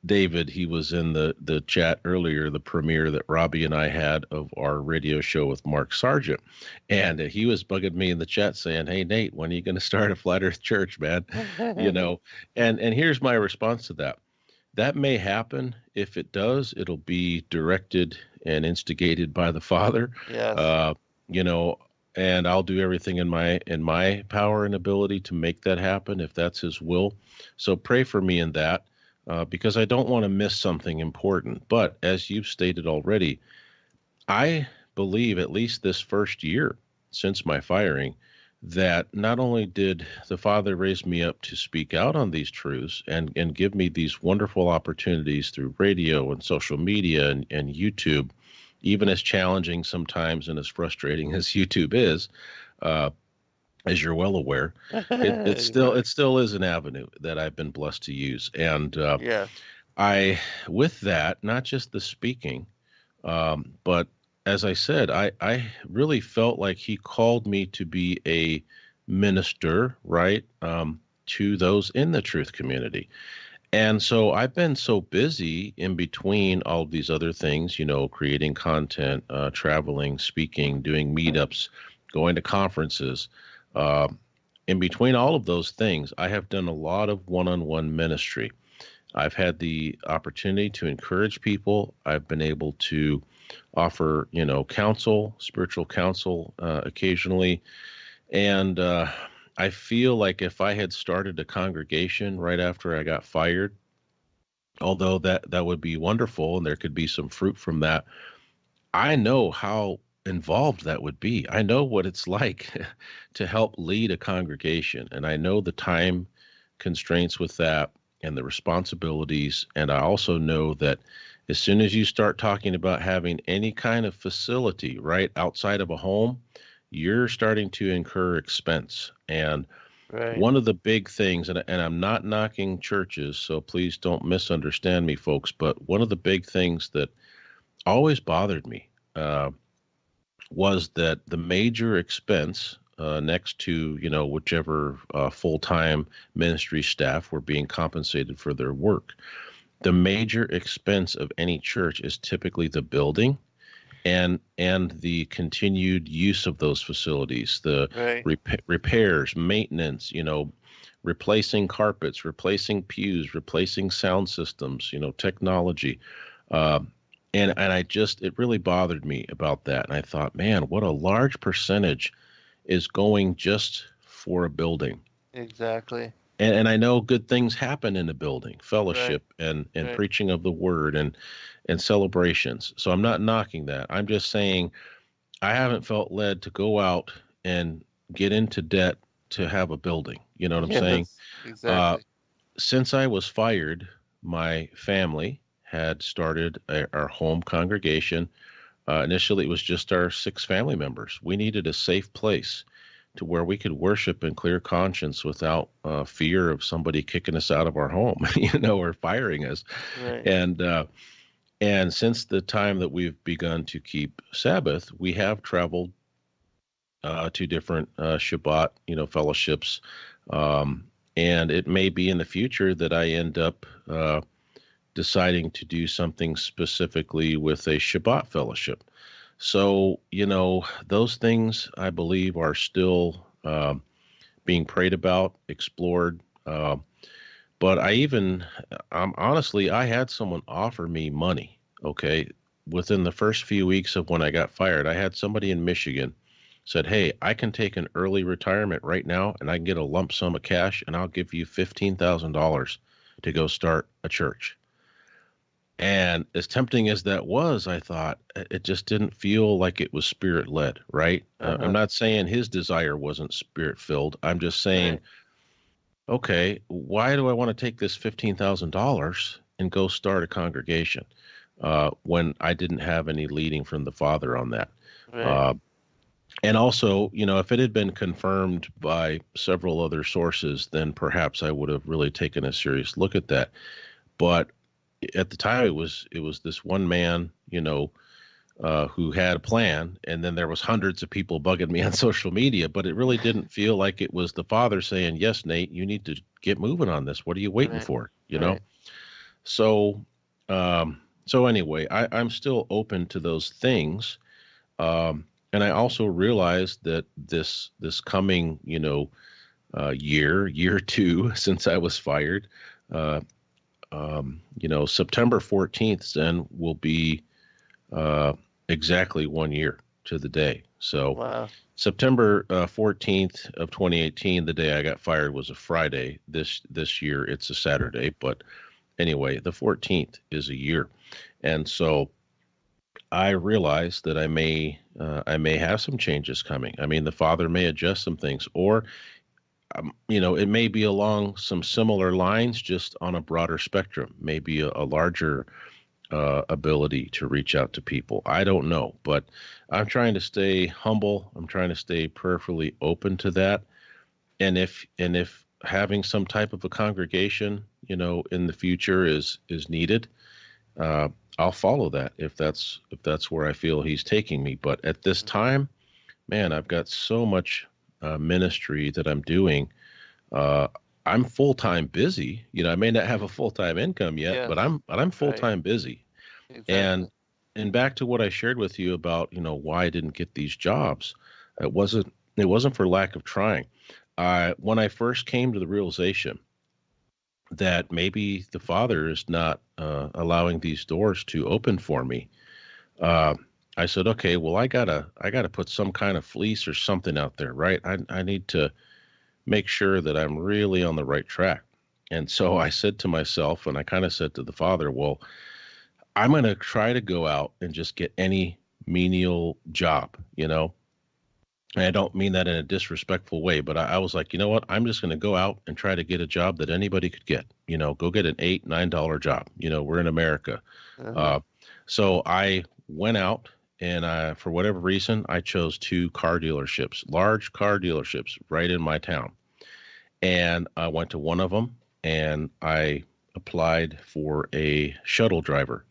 David, he was in the chat earlier, the premiere that Robbie and I had of our radio show with Mark Sargent. And he was bugging me in the chat saying, "Hey, Nate, when are you going to start a Flat Earth Church, man?" You know, and here's my response to that. That may happen. If it does, it'll be directed and instigated by the Father. Yes. You know, and I'll do everything in my power and ability to make that happen if that's His will. So pray for me in that, because I don't want to miss something important. But as you've stated already, I believe at least this first year since my firing, that not only did the Father raise me up to speak out on these truths and give me these wonderful opportunities through radio and social media and YouTube, even as challenging sometimes and as frustrating as YouTube is, as you're well aware, it still is an avenue that I've been blessed to use. And Yes. with that, not just the speaking, but as I said, I really felt like He called me to be a minister, right, to those in the truth community. And so I've been so busy in between all of these other things, you know, creating content, traveling, speaking, doing meetups, going to conferences. In between all of those things, I have done a lot of one-on-one ministry. I've had the opportunity to encourage people. I've been able to offer, you know, counsel, spiritual counsel, occasionally. And I feel like if I had started a congregation right after I got fired, although that would be wonderful and there could be some fruit from that, I know how involved that would be. I know what it's like to help lead a congregation, and I know the time constraints with that and the responsibilities. And I also know that as soon as you start talking about having any kind of facility right outside of a home, you're starting to incur expense. And Right. one of the big things, and I'm not knocking churches, so please don't misunderstand me, folks, but one of the big things that always bothered me was that the major expense, next to, you know, whichever full-time ministry staff were being compensated for their work, the major expense of any church is typically the building and the continued use of those facilities, the Right. repairs, maintenance, you know, replacing carpets, replacing pews, replacing sound systems, you know, technology. And it really bothered me about that. And I thought, man, what a large percentage is going just for a building. Exactly. And I know good things happen in a building, Right. fellowship and Right. preaching of the word and celebrations. So I'm not knocking that. I'm just saying I haven't felt led to go out and get into debt to have a building. You know what I'm saying? Yes. Exactly. Since I was fired, my family had started our home congregation. Initially, it was just our 6 family members. We needed a safe place to where we could worship in clear conscience without fear of somebody kicking us out of our home, you know, or firing us. Right. And since the time that we've begun to keep Sabbath, we have traveled to different Shabbat, you know, fellowships. And it may be in the future that I end up deciding to do something specifically with a Shabbat fellowship. So, you know, those things I believe are still being prayed about, explored. But honestly, I had someone offer me money. Okay. Within the first few weeks of when I got fired, I had somebody in Michigan said, "Hey, I can take an early retirement right now and I can get a lump sum of cash and I'll give you $15,000 to go start a church." And as tempting as that was, I thought it just didn't feel like it was spirit led, right? I'm not saying his desire wasn't spirit filled. I'm just saying, Right. okay, why do I want to take this $15,000 and go start a congregation when I didn't have any leading from the Father on that? Right. Uh, and also, you know, if it had been confirmed by several other sources, then perhaps I would have really taken a serious look at that. But at the time, it was this one man, you know, who had a plan, and then there was hundreds of people bugging me on social media, but it really didn't feel like it was the Father saying, "Yes, Nate, you need to get moving on this. What are you waiting Right. for?" You know? Right. So, so anyway, I'm still open to those things. And I also realized that this coming, year two since I was fired, uh, September 14th then will be uh, exactly 1 year to the day. So Wow. September 14th of 2018, the day I got fired was a Friday. This year it's a Saturday, but anyway, the 14th is a year, and so I realized that I may have some changes coming. I mean, the Father may adjust some things, or it may be along some similar lines, just on a broader spectrum, maybe a larger ability to reach out to people. I don't know, but I'm trying to stay humble. I'm trying to stay prayerfully open to that. And if having some type of a congregation, in the future is needed, uh, I'll follow that if that's where I feel He's taking me. But at this time, man, I've got so much ministry that I'm doing. Uh, I'm full time busy. I may not have a full time income yet, but Yes. I'm full Right. time busy. And Exactly. and back to what I shared with you about, why I didn't get these jobs. It wasn't for lack of trying. When I first came to the realization that maybe the Father is not allowing these doors to open for me, uh, I said, okay, well, I gotta put some kind of fleece or something out there, right? I need to make sure that I'm really on the right track. And so I said to myself, and I kind of said to the Father, well, I'm going to try to go out and just get any menial job. And I don't mean that in a disrespectful way, but I was like, you know what? I'm just going to go out and try to get a job that anybody could get. Go get an $8, $9 job. We're in America. Uh-huh. Uh, so I went out and for whatever reason, I chose two car dealerships, large car dealerships right in my town. And I went to one of them and I applied for a shuttle driver,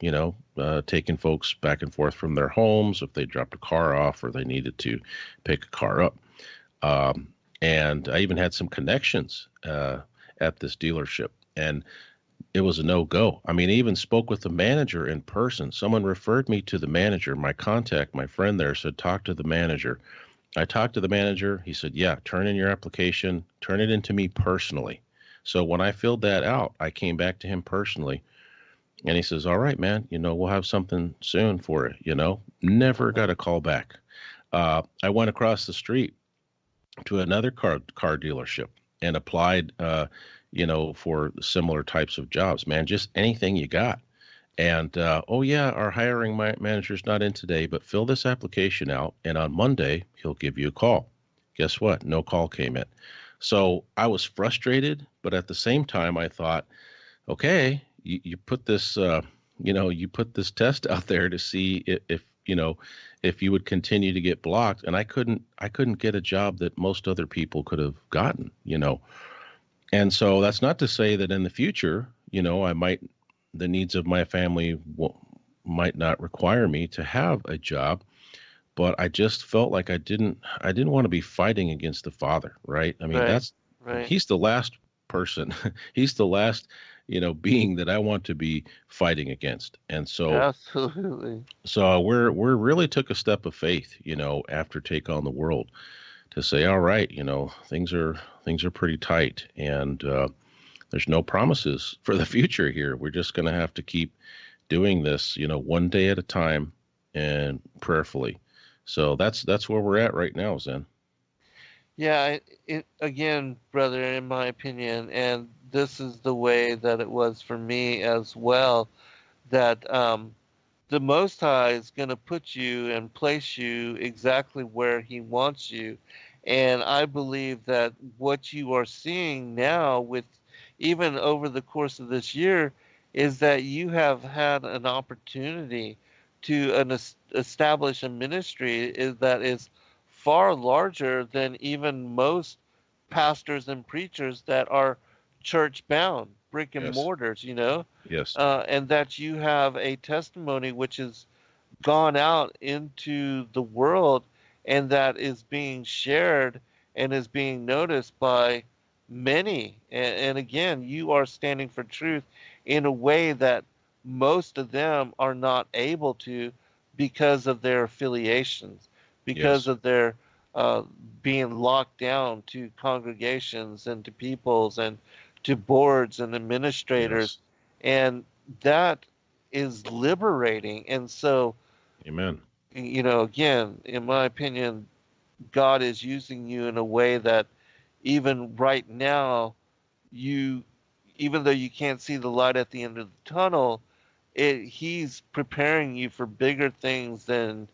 taking folks back and forth from their homes if they dropped a car off or they needed to pick a car up. And I even had some connections at this dealership. And it was a no-go. I mean, I even spoke with the manager in person. Someone referred me to the manager. My contact, my friend there, said, talk to the manager. I talked to the manager. He said, yeah, turn in your application, turn it into me personally. So when I filled that out, I came back to him personally. And he says, all right, man, we'll have something soon for it. Never Uh-huh. got a call back. I went across the street to another car dealership and applied, for similar types of jobs, man, just anything you got. And oh yeah, our hiring manager's not in today, but fill this application out, and on Monday he'll give you a call. Guess what? No call came in. So I was frustrated, but at the same time, I thought, okay, you put this, you put this test out there to see if you would continue to get blocked, and I couldn't get a job that most other people could have gotten. And so that's not to say that in the future, the needs of my family might not require me to have a job, but I just felt like I didn't want to be fighting against the Father, right? I mean, Right. Right. he's the last person, he's the last, being that I want to be fighting against. And Absolutely. so we're really took a step of faith, after Take on the World, to say, all right, things are pretty tight, and there's no promises for the future here. We're just going to have to keep doing this, one day at a time and prayerfully. So that's where we're at right now, Zen. Yeah, it again, brother, in my opinion, and this is the way that it was for me as well, that the Most High is going to put you and place you exactly where He wants you. And I believe that what you are seeing now, with even over the course of this year, is that you have had an opportunity to establish a ministry that is far larger than even most pastors and preachers that are church bound, brick and Yes. mortars, Yes. and that you have a testimony which has gone out into the world and that is being shared and is being noticed by many. And again, you are standing for truth in a way that most of them are not able to because of their affiliations, because Yes. of their uh, being locked down to congregations and to peoples and to boards and administrators. Yes. And that is liberating. And so, Amen. again, in my opinion, God is using you in a way that even right now, you, even though you can't see the light at the end of the tunnel, he's preparing you for bigger things than,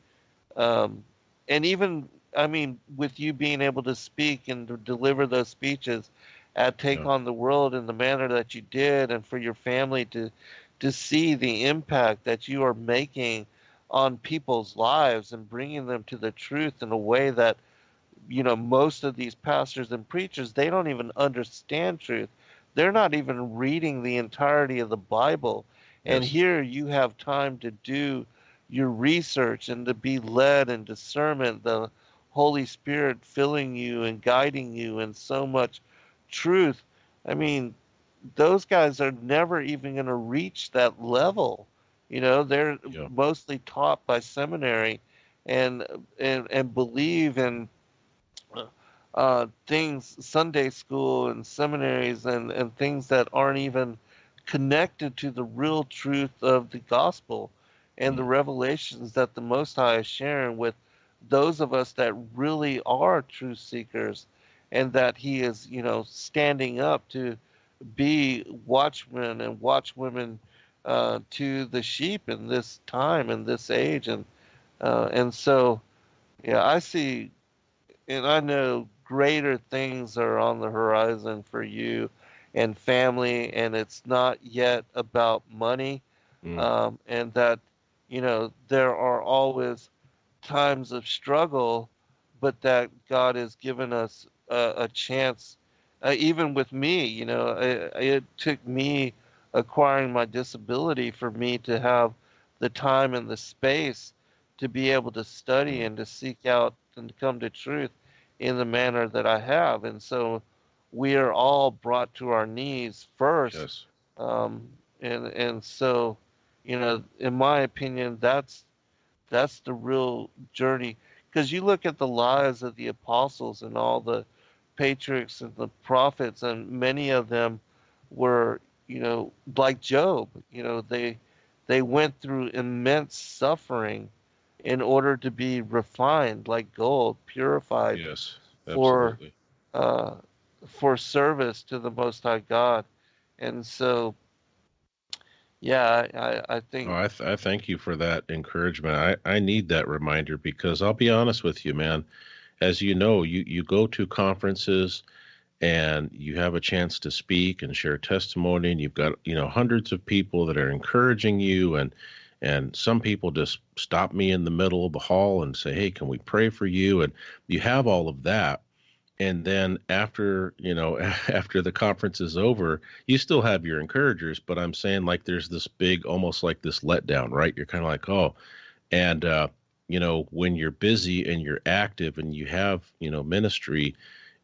um, and even, I mean, with you being able to speak and to deliver those speeches at Take Yeah. on the World in the manner that you did, and for your family to see the impact that you are making on people's lives and bringing them to the truth in a way that, most of these pastors and preachers, they don't even understand truth. They're not even reading the entirety of the Bible. And Yes. here you have time to do your research and to be led in discernment, the Holy Spirit filling you and guiding you in so much truth. I mean, those guys are never even going to reach that level. They're Yeah. mostly taught by seminary and and believe in things, Sunday school and seminaries and things that aren't even connected to the real truth of the gospel and the Mm. revelations that the Most High is sharing with those of us that really are truth seekers, and that He is, standing up to be watchmen and watchwomen to the sheep in this time and this age. And so, yeah, I see, and I know greater things are on the horizon for you and family, and it's not yet about money. Mm. And that, there are always times of struggle, but that God has given us a chance. Even with me, it took me acquiring my disability for me to have the time and the space to be able to study Mm. and to seek out and to come to truth in the manner that I have. And so we are all brought to our knees first. Yes. Um, and so, in my opinion, that's the real journey. Because you look at the lives of the apostles and all the patriarchs and the prophets, and many of them were, like Job. They went through immense suffering in order to be refined like gold, purified Yes. for Absolutely. uh, for service to the Most High God. And so, yeah, I Oh, think I thank you for that encouragement. I need that reminder because I'll be honest with you, man. As you know, you go to conferences and you have a chance to speak and share testimony, and you've got, hundreds of people that are encouraging you, and some people just stop me in the middle of the hall and say, "Hey, can we pray for you?" And you have all of that. And then after, after the conference is over, you still have your encouragers, but I'm saying like there's this big, almost like this letdown, right? You're kind of like, oh, and when you're busy and you're active and you have, ministry,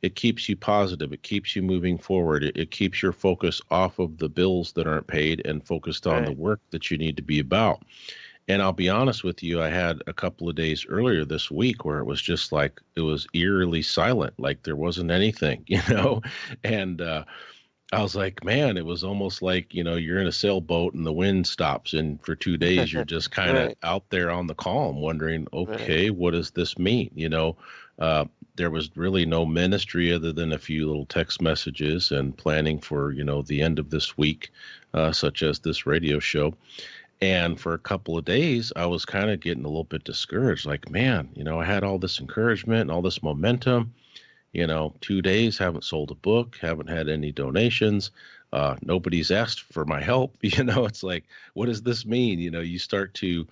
it keeps you positive. It keeps you moving forward. It keeps your focus off of the bills that aren't paid and focused on the right. work that you need to be about. And I'll be honest with you, I had a couple of days earlier this week where it was just like it was eerily silent, like there wasn't anything, And I was like, man, it was almost like, you're in a sailboat and the wind stops. And for 2 days, you're just kind of Right, out there on the calm, wondering, right, okay, what does this mean? Uh, there was really no ministry other than a few little text messages and planning for, the end of this week, such as this radio show. And for a couple of days, I was kind of getting a little bit discouraged. Like, man, I had all this encouragement and all this momentum. 2 days, haven't sold a book, haven't had any donations. Nobody's asked for my help. It's like, what does this mean? You start to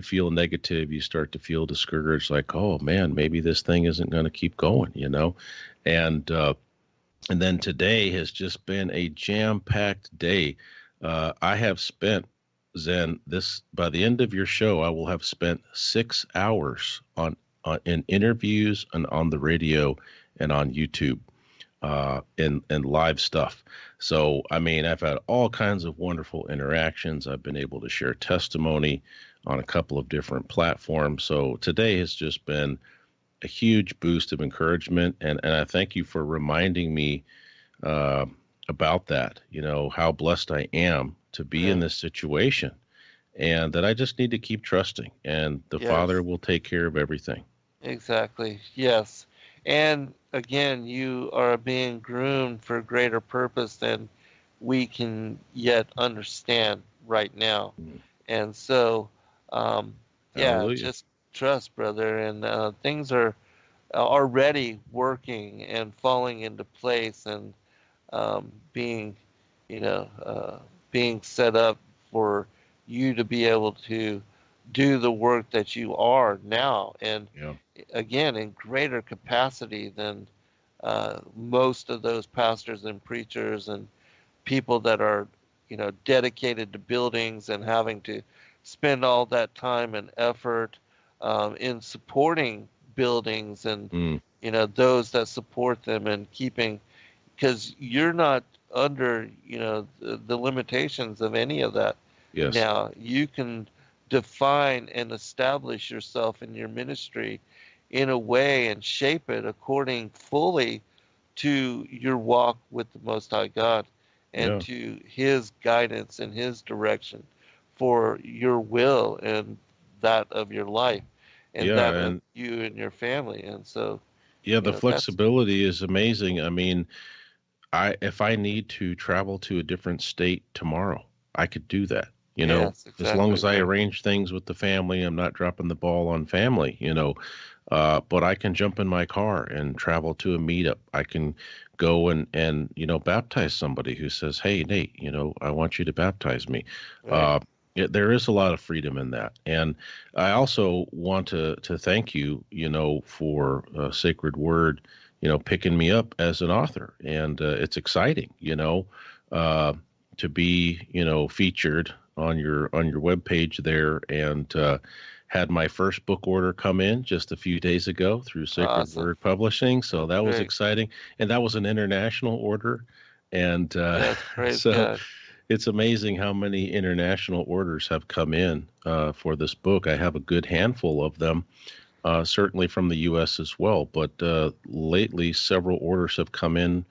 feel negative. You start to feel discouraged. Like, oh man, maybe this thing isn't going to keep going. And and then today has just been a jam-packed day. I have spent, Zen, this by the end of your show, I will have spent 6 hours on in interviews and on the radio and on YouTube. in live stuff. So, I mean, I've had all kinds of wonderful interactions. I've been able to share testimony on a couple of different platforms. So today has just been a huge boost of encouragement. And I thank you for reminding me uh, about that, how blessed I am to be in Yeah. this situation and that I just need to keep trusting and the Father Yes. will take care of everything. Exactly. Yes. And again, you are being groomed for greater purpose than we can yet understand right now. Mm. And so, um, yeah, Hallelujah. just trust, brother. And things are already working and falling into place and being, you know, being set up for you to be able to do the work that you are now. And Yeah. again, in greater capacity than most of those pastors and preachers and people that are, dedicated to buildings and having to spend all that time and effort in supporting buildings and, Mm. those that support them and keeping, because you're not under, the limitations of any of that. Yes. Now you can define and establish yourself in your ministry in a way and shape it according fully to your walk with the Most High God and Yeah. to His guidance and His direction for your will and that of your life and Yeah. that of And you and your family. And so, yeah, the that's flexibility is amazing. I mean, if I need to travel to a different state tomorrow, I could do that. yes, As long exactly as I right. arrange things with the family, I'm not dropping the ball on family, but I can jump in my car and travel to a meetup. I can go and baptize somebody who says, "Hey, Nate, I want you to baptize me." Right. Uh, there is a lot of freedom in that, and I also want to thank you, for Sacred Word, picking me up as an author, and it's exciting, uh, to be, featured on your webpage there, and had my first book order come in just a few days ago through Sacred Awesome. Word Publishing. So that was Great. exciting. And that was an international order. And Yes, praise so God. it's amazing how many international orders have come in for this book. I have a good handful of them, certainly from the U.S. as well. But lately, several orders have come in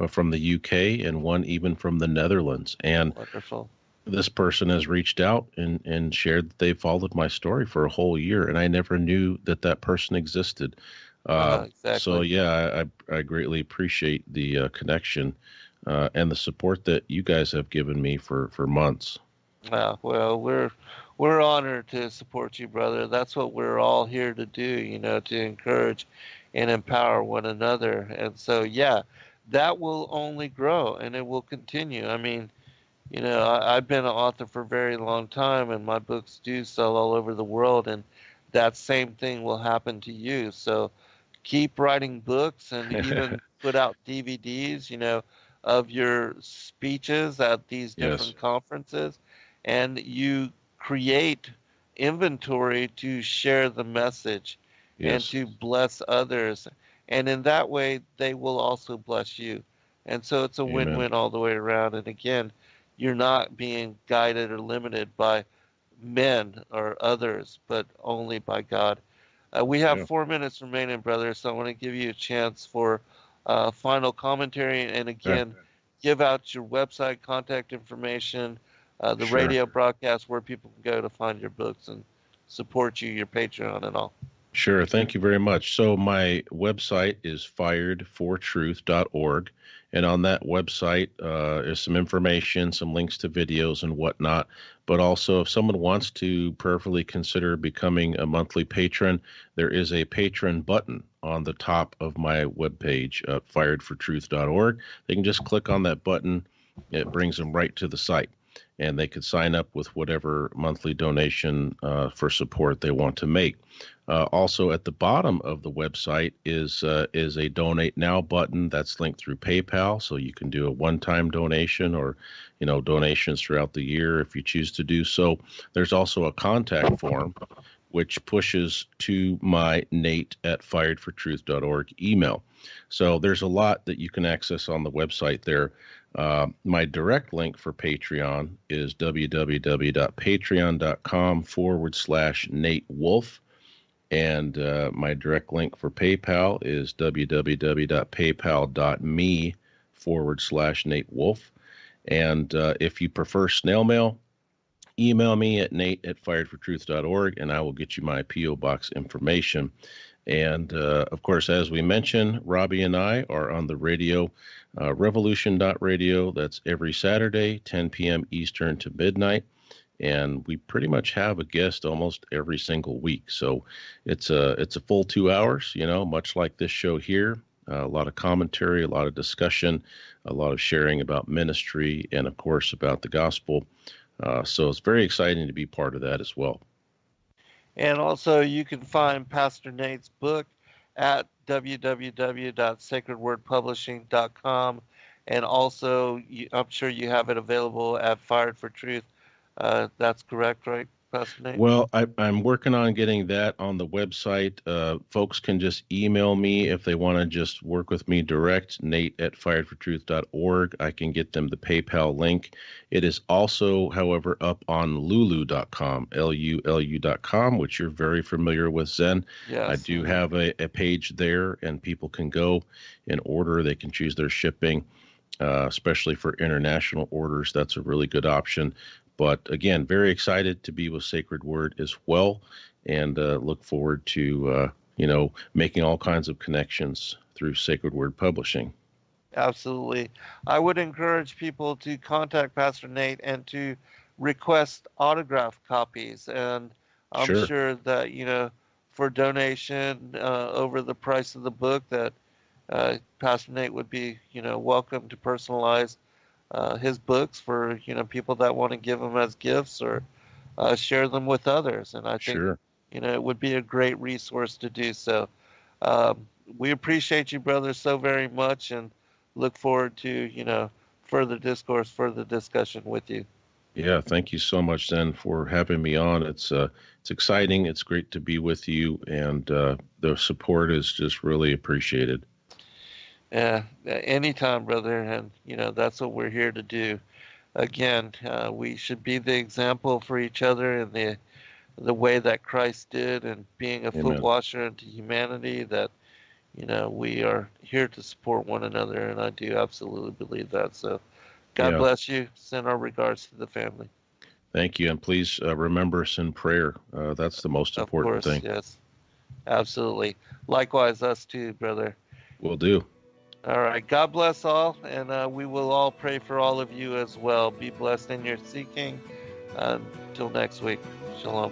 from the UK and one even from the Netherlands. And Wonderful. this person has reached out and shared that they followed my story for a whole year, and I never knew that person existed. So Exactly. yeah, I greatly appreciate the connection and the support that you guys have given me for months. Well, we're honored to support you, brother. That's what we're all here to do, to encourage and empower one another. And so, yeah, that will only grow and it will continue. I mean, I've been an author for a very long time, and my books do sell all over the world, and that same thing will happen to you. So keep writing books and even put out DVDs, of your speeches at these Yes, different conferences, and you create inventory to share the message and yes, to bless others. And in that way, they will also bless you. And so it's a amen. win-win all the way around. And again, you're not being guided or limited by men or others, but only by God. We have Yeah, 4 minutes remaining, brother, so I want to give you a chance for final commentary. And yeah, again, give out your website, contact information, the sure. radio broadcast, where people can go to find your books and support you, your Patreon, and all. Sure. Thank you very much. So my website is FiredforTRUTH.org. And on that website is some information, some links to videos and whatnot. But also, if someone wants to prayerfully consider becoming a monthly patron, there is a patron button on the top of my webpage at FiredforTRUTH.org. They can just click on that button. It brings them right to the site. And they could sign up with whatever monthly donation for support they want to make. Also, at the bottom of the website is a donate now button that's linked through PayPal, so you can do a one-time donation or donations throughout the year if you choose to do so. There's also a contact form which pushes to my nate@firedfortruth.org email. So there's a lot that you can access on the website there. My direct link for Patreon is www.patreon.com/Nate Wolf. And my direct link for PayPal is www.paypal.me/Nate Wolf. And if you prefer snail mail, email me at nate@firedfortruth.org, and I will get you my P.O. Box information. And, of course, as we mentioned, Robbie and I are on the radio, revolution.radio. That's every Saturday, 10 p.m. Eastern to midnight. And we pretty much have a guest almost every single week. So it's a full 2 hours, much like this show here. A lot of commentary, a lot of discussion, a lot of sharing about ministry, and, of course, about the gospel. So it's very exciting to be part of that as well. And also, you can find Pastor Nate's book at www.sacredwordpublishing.com. And also, I'm sure you have it available at Fired for Truth. That's correct, right, Pastor Nate? Well, I'm working on getting that on the website. Folks can just email me if they want to just work with me direct, nate@firedfortruth.org. I can get them the PayPal link. It is also, however, up on lulu.com, LULU.com, which you're very familiar with, Zen. Yes. I do have a page there, and people can go and order. They can choose their shipping, especially for international orders. That's a really good option. But again, very excited to be with Sacred Word as well, and look forward to, making all kinds of connections through Sacred Word Publishing. Absolutely. I would encourage people to contact Pastor Nate and to request autograph copies. And I'm sure that, for donation over the price of the book, that Pastor Nate would be, welcome to personalize his books for people that want to give them as gifts or share them with others. And I think it would be a great resource to do so. We appreciate you, brother, so very much, and look forward to further discourse, further discussion with you. Yeah, thank you so much, Zen, for having me on. It's exciting. It's great to be with you, and the support is just really appreciated. Yeah, anytime, brother. And, that's what we're here to do. Again, we should be the example for each other in the way that Christ did, and being a foot washer into humanity, that, we are here to support one another. And I do absolutely believe that. So God bless you. Send our regards to the family. Thank you. And please remember us in prayer. That's the most important thing. Yes, absolutely. Likewise, us too, brother. Will do. All right. God bless all, and we will all pray for all of you as well. Be blessed in your seeking. Until next week. Shalom.